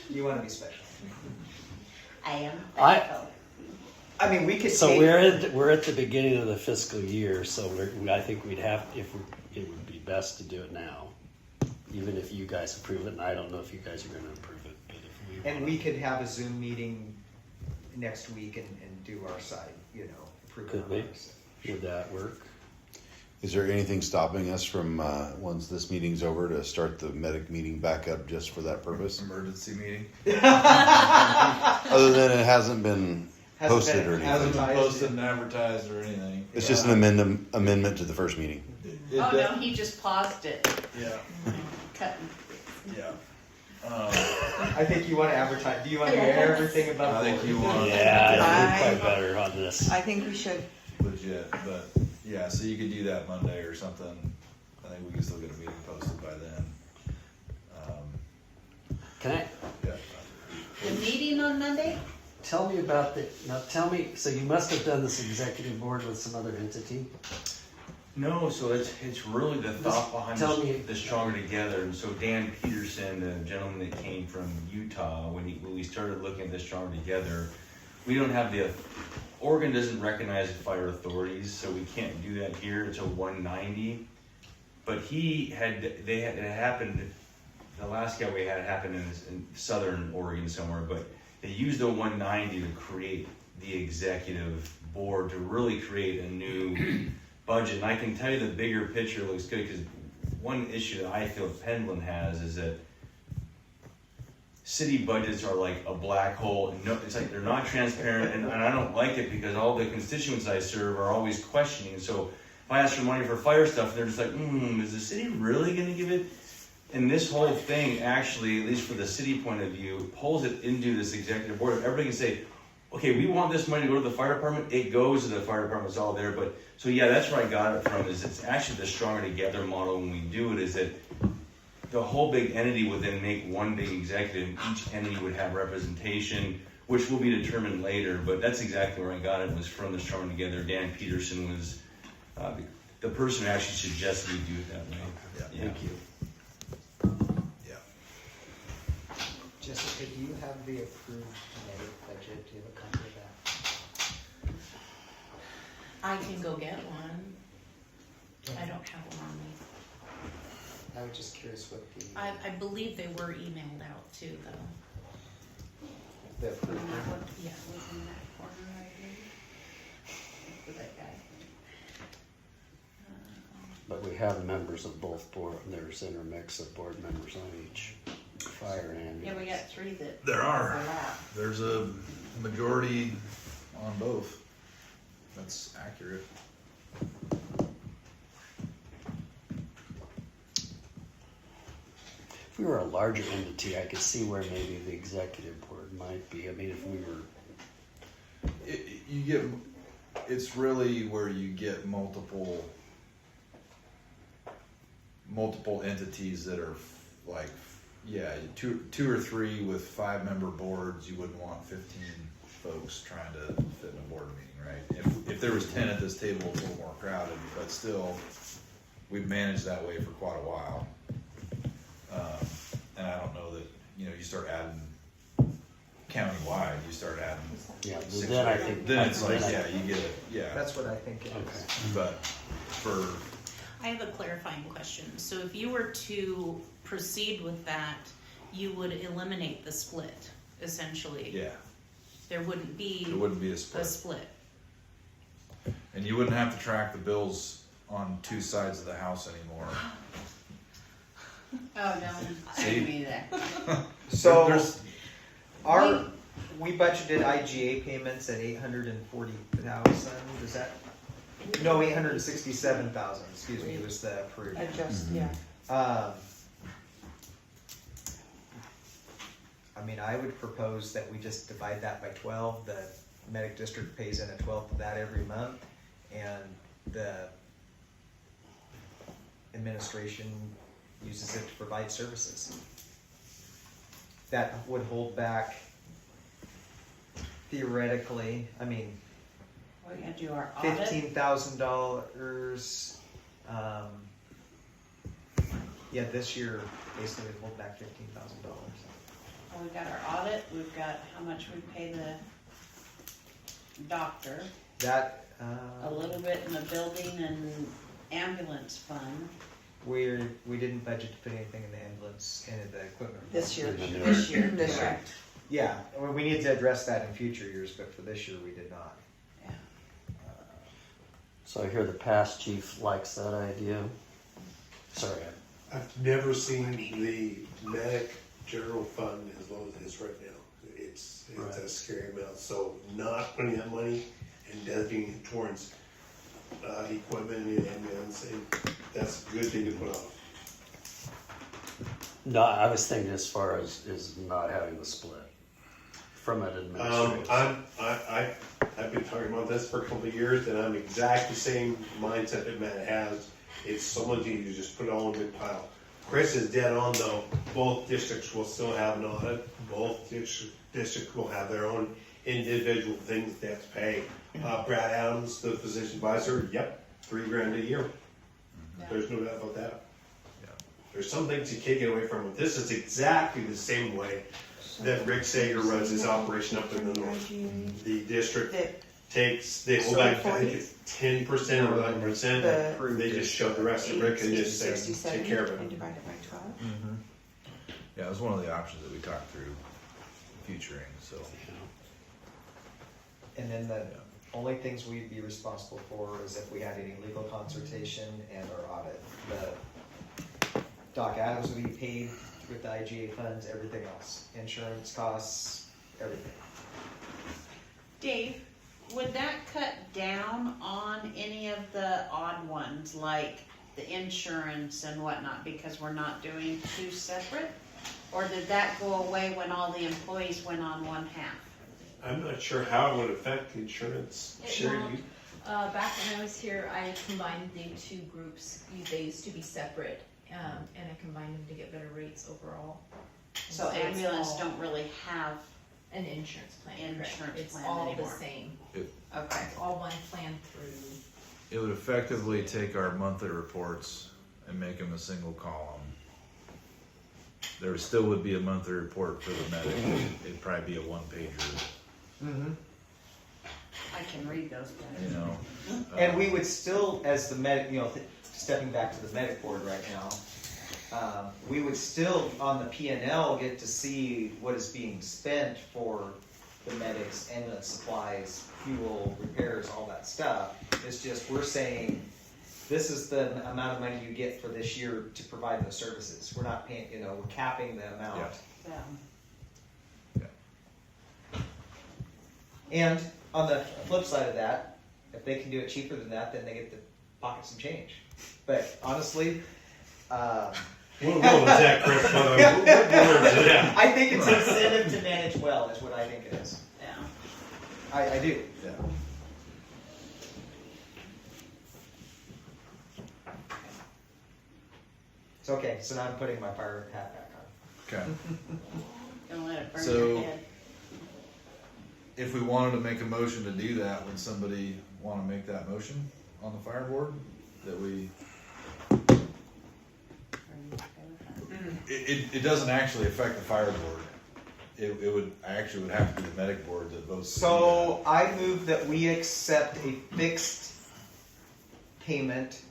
Speaker 6: You want to be special.
Speaker 3: I am.
Speaker 2: I-
Speaker 3: special.
Speaker 6: I mean, we could
Speaker 2: So
Speaker 6: take.
Speaker 2: we're at the beginning of the fiscal year, so I think we'd have, it would be best to do it now, even if you guys approve it, and I don't know if you guys are gonna approve it, but if we
Speaker 6: And
Speaker 2: wanna-
Speaker 6: we could have a Zoom meeting next week and do our side, approve
Speaker 2: Could we?
Speaker 6: ours.
Speaker 2: Would that work?
Speaker 10: Is there anything stopping us from, once this meeting's over, to start the medic meeting back up just for that purpose?
Speaker 1: Emergency meeting.
Speaker 10: Other than it hasn't been
Speaker 6: Hasn't
Speaker 10: posted
Speaker 6: been
Speaker 10: or anything.
Speaker 1: Hasn't been
Speaker 6: advertised.
Speaker 1: posted and advertised or anything.
Speaker 10: It's just an amendment to the first meeting.
Speaker 1: It
Speaker 3: Oh,
Speaker 1: de-
Speaker 3: no, he just paused it.
Speaker 1: Yeah,
Speaker 3: Cutting.
Speaker 1: yeah.
Speaker 6: I think you want to advertise. Do you want to hear everything about?
Speaker 1: I think
Speaker 6: board?
Speaker 1: you want
Speaker 2: Yeah, I
Speaker 9: I-
Speaker 2: think we're probably better on this.
Speaker 9: I think we should.
Speaker 1: legit, but yeah, so you could do that Monday or something. I think we can still get a meeting posted by then.
Speaker 2: Can I,
Speaker 1: Yeah.
Speaker 3: The meeting on Monday?
Speaker 2: tell me about so you must have done this executive board with some other entity?
Speaker 11: No, so it's really the thought behind
Speaker 6: tell me-
Speaker 11: the Stronger Together. And so Dan Peterson, the gentleman that came from Utah, when we started looking at the Stronger Together, we don't have Oregon doesn't recognize fire authorities, so we can't do that here. It's a 190. But it happened, the last guy we had, it happened in southern Oregon somewhere, but they used the 190 to create the executive board to really create a new budget. And I can tell you the bigger picture looks good, because one issue that I feel Pendleton has is that city budgets are like a black hole. No, it's like they're not transparent, and I don't like it because all the constituents I serve are always questioning. So if I ask for money for fire stuff, they're just like, is the city really going to give it? And this whole thing actually, at least for the city point of view, pulls it into this executive board. Everybody can say, okay, we want this money to go to the fire department. It goes to the fire department. It's all there. But so yeah, that's where I got it from. Is it's actually the Stronger Together model when we do it. Is that the whole big entity would then make one big executive. Each entity would have representation, which will be determined later. But that's exactly where I got it. Was from the Stronger Together. Dan Peterson was the person who actually suggested we do it that way.
Speaker 1: Yeah.
Speaker 2: Thank you.
Speaker 1: Yeah.
Speaker 6: Jessica, do you have the approved May budget? Do you have a copy of that?
Speaker 5: I can go get one. I don't have one on me.
Speaker 6: I was just curious what
Speaker 5: I believe they were emailed out too, though.
Speaker 6: the approved.
Speaker 5: Yeah.
Speaker 3: Was in that corner right here. For that guy.
Speaker 2: But we have members of both board, there's intermix of board members on each fire and
Speaker 3: Yeah, we got 3 that
Speaker 1: There are.
Speaker 3: overlap.
Speaker 1: There's a majority on both. That's accurate.
Speaker 2: If we were a larger entity, I could see where maybe the executive board might be. I mean, if we were,
Speaker 1: It's really where you get multiple entities that are like, yeah, two or three with 5-member boards. You wouldn't want 15 folks trying to fit in a board meeting, right? If there was 10 at this table, it's a little more crowded, but still, we've managed that way for quite a while. And I don't know that, you start adding countywide, you start adding.
Speaker 2: yeah,
Speaker 1: 6
Speaker 2: then I
Speaker 1: or 8.
Speaker 2: think.
Speaker 1: Then it's like,
Speaker 2: then I-
Speaker 1: yeah, you get it, yeah.
Speaker 6: That's what I think it is.
Speaker 2: Okay.
Speaker 1: But for,
Speaker 5: I have a clarifying question. So if you were to proceed with that, you would eliminate the split, essentially.
Speaker 1: yeah,
Speaker 5: There wouldn't be
Speaker 1: it wouldn't be a
Speaker 5: a
Speaker 1: split.
Speaker 5: split.
Speaker 1: And you wouldn't have to track the bills on 2 sides of the house anymore.
Speaker 3: Oh, no, I
Speaker 1: See?
Speaker 3: didn't mean that.
Speaker 6: So
Speaker 1: There's-
Speaker 6: we budgeted IGA payments at 840,000. Is that? No, 867,000. Excuse me. Was the approved?
Speaker 3: Adjust, yeah.
Speaker 6: I mean, I would propose that we just divide that by 12. The medic district pays in a 12th of that every month, and the administration uses it to provide services. That would hold back, theoretically, I mean,
Speaker 3: We're gonna do our audit.
Speaker 6: $15,000. Yeah, this year basically we hold back $15,000.
Speaker 3: Well, we've got our audit, we've got how much we pay the doctor,
Speaker 6: That
Speaker 3: a little bit in the building and ambulance fund.
Speaker 6: we didn't budget to put anything in the ambulance and the equipment.
Speaker 3: This year,
Speaker 2: In the new-
Speaker 3: this year,
Speaker 9: This year.
Speaker 3: correct.
Speaker 6: Yeah, well, we need to address that in future years, but for this year we did not.
Speaker 3: Yeah.
Speaker 2: So I hear the past chief likes that idea. Sorry,
Speaker 8: I've never seen the medic general fund as low as it is right now. It's
Speaker 2: Right.
Speaker 8: a scary amount, so not putting that money and designating it towards equipment and ambulance, that's a good thing to put off.
Speaker 2: no, I was thinking as far as is not having the split from an administrative.
Speaker 8: I've been talking about this for a couple of years, and I'm exactly the same mindset that Matt has. It's so much easier to just put it all in a big pile. Chris is dead on though. Both districts will still have an audit. Both districts will have their own individual things they have to pay. Brad Adams, the physician advisor, yep, $3,000 a year. There's no doubt about that.
Speaker 1: Yeah.
Speaker 8: There's some things you can't get away from. This is exactly the same way that Rick Sager runs his operation up in the north. The district takes, they hold back, I think it's 10% or 11%. They just shove the rest of Rick and just say, take care of it.
Speaker 9: Divided by 12.
Speaker 1: Mm-hmm. Yeah, it was one of the options that we talked through, futuring, so.
Speaker 6: And then the only things we'd be responsible for is if we had any legal consultation and our audit. The Doc Adams would be paid with the IGA funds, everything else, insurance costs, everything.
Speaker 3: Dave, would that cut down on any of the odd ones, like the insurance and whatnot, because we're not doing two separate? Or did that go away when all the employees went on one half?
Speaker 8: I'm not sure how it would affect the insurance.
Speaker 7: It
Speaker 8: Sherry,
Speaker 7: won't.
Speaker 8: you?
Speaker 7: Back when I was here, I combined the two groups. They used to be separate, and I combined them to get better rates overall. And
Speaker 3: So
Speaker 7: it's
Speaker 3: ambulance
Speaker 7: all
Speaker 3: don't really have,
Speaker 7: an insurance plan. correct?
Speaker 3: Insurance
Speaker 7: It's
Speaker 3: plan
Speaker 7: all the
Speaker 3: anymore.
Speaker 7: same.
Speaker 3: okay.
Speaker 7: It's all one plan through.
Speaker 1: It would effectively take our monthly reports and make them a single column. There still would be a monthly report for the medic. It'd probably be a one-pager,
Speaker 6: Mm-hmm.
Speaker 3: I can read those
Speaker 1: you
Speaker 3: better.
Speaker 1: know.
Speaker 6: And we would still, as the medic, stepping back to the medic board right now, we would still, on the P&L, get to see what is being spent for the medics, ambulance supplies, fuel, repairs, all that stuff. It's just, we're saying, this is the amount of money you get for this year to provide those services. We're not paying, we're capping the amount.
Speaker 1: Yeah.
Speaker 3: Yeah.
Speaker 6: And on the flip side of that, if they can do it cheaper than that, then they get to pocket some change. But honestly,
Speaker 8: What was that, Chris? What words is that?
Speaker 6: I think it's incentive to manage well, is what I think it is.
Speaker 3: Yeah.
Speaker 6: I do.
Speaker 1: Yeah.
Speaker 6: It's okay. So now I'm putting my fire hat back on.
Speaker 1: Okay.
Speaker 3: Don't let it burn
Speaker 1: So-
Speaker 3: your head.
Speaker 1: If we wanted to make a motion to do that, would somebody wanna make that motion on the fire board? That we,
Speaker 3: Are you okay with that?
Speaker 1: it doesn't actually affect the fire board. It would, actually would have to be the medic board that votes. to do
Speaker 6: So I move that we accept a fixed payment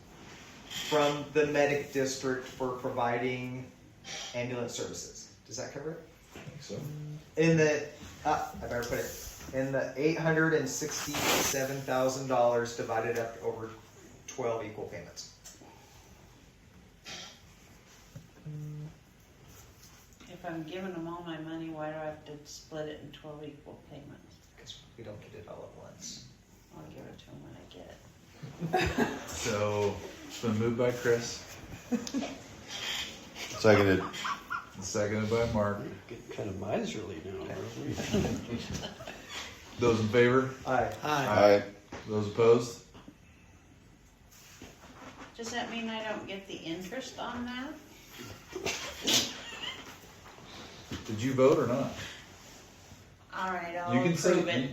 Speaker 6: from the medic district for providing ambulance services. Does that cover it?
Speaker 1: that. I think so.
Speaker 6: In the, I better put it, in the $867,000 divided up over 12 equal payments.
Speaker 3: If I'm giving them all my money, why do I have to split it in 12 equal payments?
Speaker 6: Because we don't get it all at once.
Speaker 3: I'll give it to them when I get it.
Speaker 1: So, it's been moved by Chris,
Speaker 10: Seconded.
Speaker 1: and seconded by Mark.
Speaker 2: Getting kind of miserly now, aren't we?
Speaker 1: Those in favor?
Speaker 6: Aye.
Speaker 10: Aye.
Speaker 1: Those opposed?
Speaker 3: Does that mean I don't get the interest on that?
Speaker 1: Did you vote or not?
Speaker 3: All right,
Speaker 1: You
Speaker 3: I'll
Speaker 1: can
Speaker 3: approve
Speaker 1: say,
Speaker 3: it.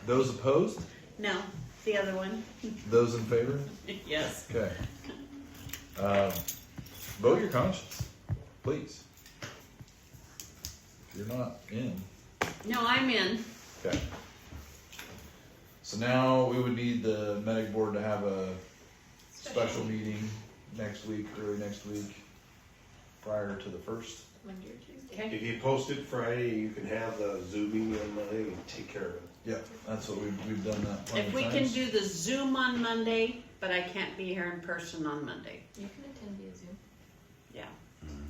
Speaker 1: those opposed?
Speaker 3: No, the other one.
Speaker 1: Those in favor?
Speaker 3: Yes.
Speaker 1: Okay. Vote your conscience, please. If you're not in.
Speaker 3: No, I'm in.
Speaker 1: Okay. So now we would need the medic board to have a special meeting next week, early next week, prior to the 1st.
Speaker 7: Monday or Tuesday.
Speaker 3: Okay.
Speaker 8: If you post it Friday, you can have the Zoom meeting on Monday and take care of it.
Speaker 1: Yeah, that's what we've done that plenty
Speaker 3: If
Speaker 1: of
Speaker 3: we can
Speaker 1: times.
Speaker 3: do the Zoom on Monday, but I can't be here in person on Monday.
Speaker 7: You can attend via Zoom.
Speaker 3: Yeah.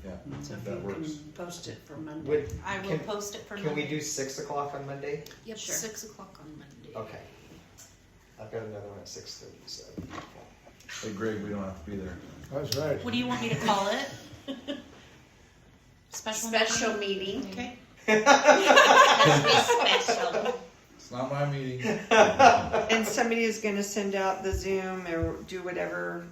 Speaker 1: Yeah,
Speaker 3: So if
Speaker 1: that
Speaker 3: you
Speaker 1: works.
Speaker 3: can post it for Monday.
Speaker 6: Would,
Speaker 5: I will
Speaker 6: Can-
Speaker 5: post it for
Speaker 6: can we
Speaker 5: Monday.
Speaker 6: do 6 o'clock on Monday?
Speaker 5: Yep,
Speaker 3: Sure.
Speaker 5: 6 o'clock on Monday.
Speaker 6: Okay. I've got another one at 6:30, so.
Speaker 1: Hey Greg, we don't have to be there.
Speaker 4: That's right.
Speaker 5: What do you want me to call it? Special
Speaker 3: Special meeting.
Speaker 5: Okay.
Speaker 3: Has to be special.
Speaker 1: It's not my meeting.
Speaker 9: And somebody is gonna send out the Zoom or do whatever.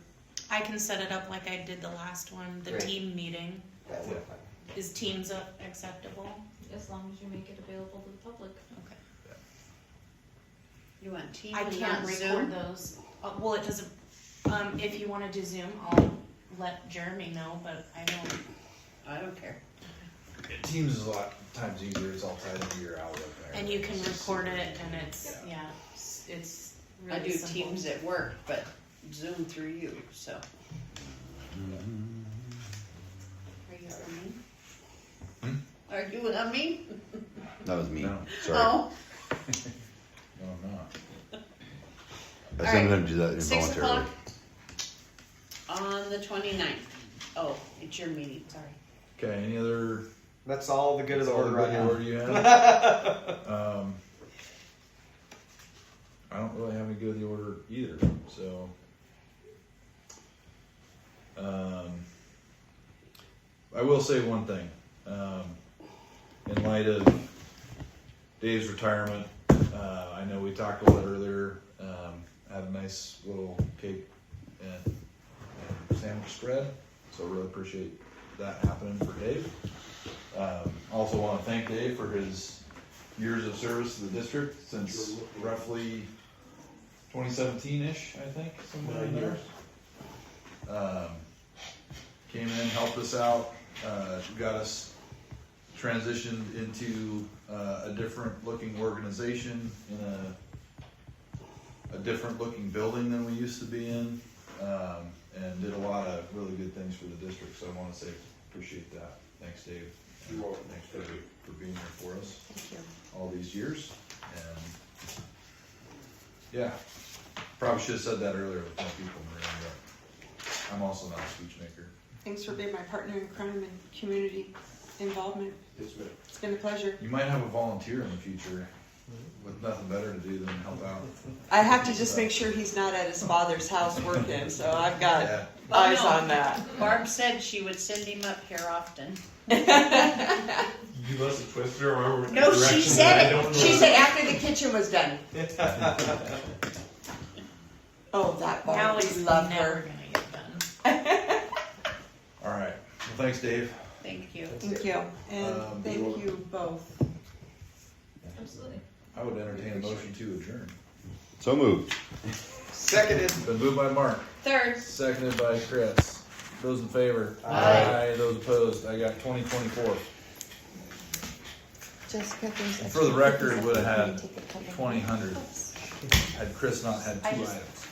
Speaker 5: I can set it up like I did the last one, the
Speaker 6: Great.
Speaker 5: team meeting.
Speaker 6: That would fine.
Speaker 5: Is Teams acceptable?
Speaker 7: As long as you make it available to the public.
Speaker 5: Okay.
Speaker 3: You want Teams
Speaker 5: I
Speaker 3: and
Speaker 5: can't
Speaker 3: not
Speaker 5: record
Speaker 3: Zoom?
Speaker 5: those. Well, it doesn't. If you wanna do Zoom, I'll let Jeremy know, but I don't care.
Speaker 1: Teams is a lot times easier, it's all tied into your Outlook.
Speaker 5: And you can record it and it's, yeah, it's
Speaker 3: I
Speaker 5: really
Speaker 3: do
Speaker 5: simple.
Speaker 3: Teams at work, but Zoom through you, so. Are you on me? Are you on me?
Speaker 10: That was me,
Speaker 1: No.
Speaker 10: sorry.
Speaker 3: Oh,
Speaker 1: No, I'm not.
Speaker 10: I sent him to do that
Speaker 3: 6
Speaker 10: involuntarily.
Speaker 3: o'clock on the 29th. Oh, it's your meeting, sorry.
Speaker 1: Okay, any other?
Speaker 6: That's all the good of the
Speaker 1: all
Speaker 6: order right
Speaker 1: good
Speaker 6: now.
Speaker 1: order you have? I don't really have any good of the order either, so. I will say one thing, in light of Dave's retirement, I know we talked a little earlier, had a nice little cake and sandwich spread, so really appreciate that happening for Dave. Also want to thank Dave for his years of service to the district since roughly 2017-ish, I think, somewhere in there. Came in, helped us out, got us transitioned into a different looking organization in a different looking building than we used to be in, and did a lot of really good things for the district, so I want to say appreciate that. Thanks, Dave.
Speaker 8: You're welcome.
Speaker 1: Thanks for being here for us
Speaker 9: Thank you.
Speaker 1: all these years, and yeah, probably should have said that earlier with more people in the room, but I'm also not a speech maker.
Speaker 9: Thanks for being my partner in crime and community involvement.
Speaker 8: Yes, ma'am.
Speaker 9: It's been a pleasure.
Speaker 1: You might have a volunteer in the future with nothing better to do than help out.
Speaker 9: I have to just make sure he's not at his father's house working, so I've got
Speaker 1: Yeah.
Speaker 9: eyes
Speaker 3: Oh, no.
Speaker 9: on that.
Speaker 3: Barb said she would send him up here often.
Speaker 8: You must have twisted her arm in a
Speaker 3: No, she
Speaker 8: direction
Speaker 3: said
Speaker 8: that I
Speaker 3: it.
Speaker 8: don't know.
Speaker 9: She said after the kitchen was done. Oh, that
Speaker 5: Now
Speaker 9: Barb,
Speaker 5: it's
Speaker 9: we love
Speaker 5: never
Speaker 9: her.
Speaker 5: gonna get done.
Speaker 1: All right. Well, thanks, Dave.
Speaker 3: Thank you.
Speaker 9: Thank you, and thank you both.
Speaker 7: Absolutely.
Speaker 1: I would entertain a motion to adjourn.
Speaker 10: So moved.
Speaker 6: Seconded.
Speaker 1: Been moved by Mark,
Speaker 3: Third.
Speaker 1: seconded by Chris. Those in favor?
Speaker 6: Aye.
Speaker 1: Those opposed? I got 2024.
Speaker 9: Jessica, there's
Speaker 1: And for the record, it would have had 2000 had Chris not had two items.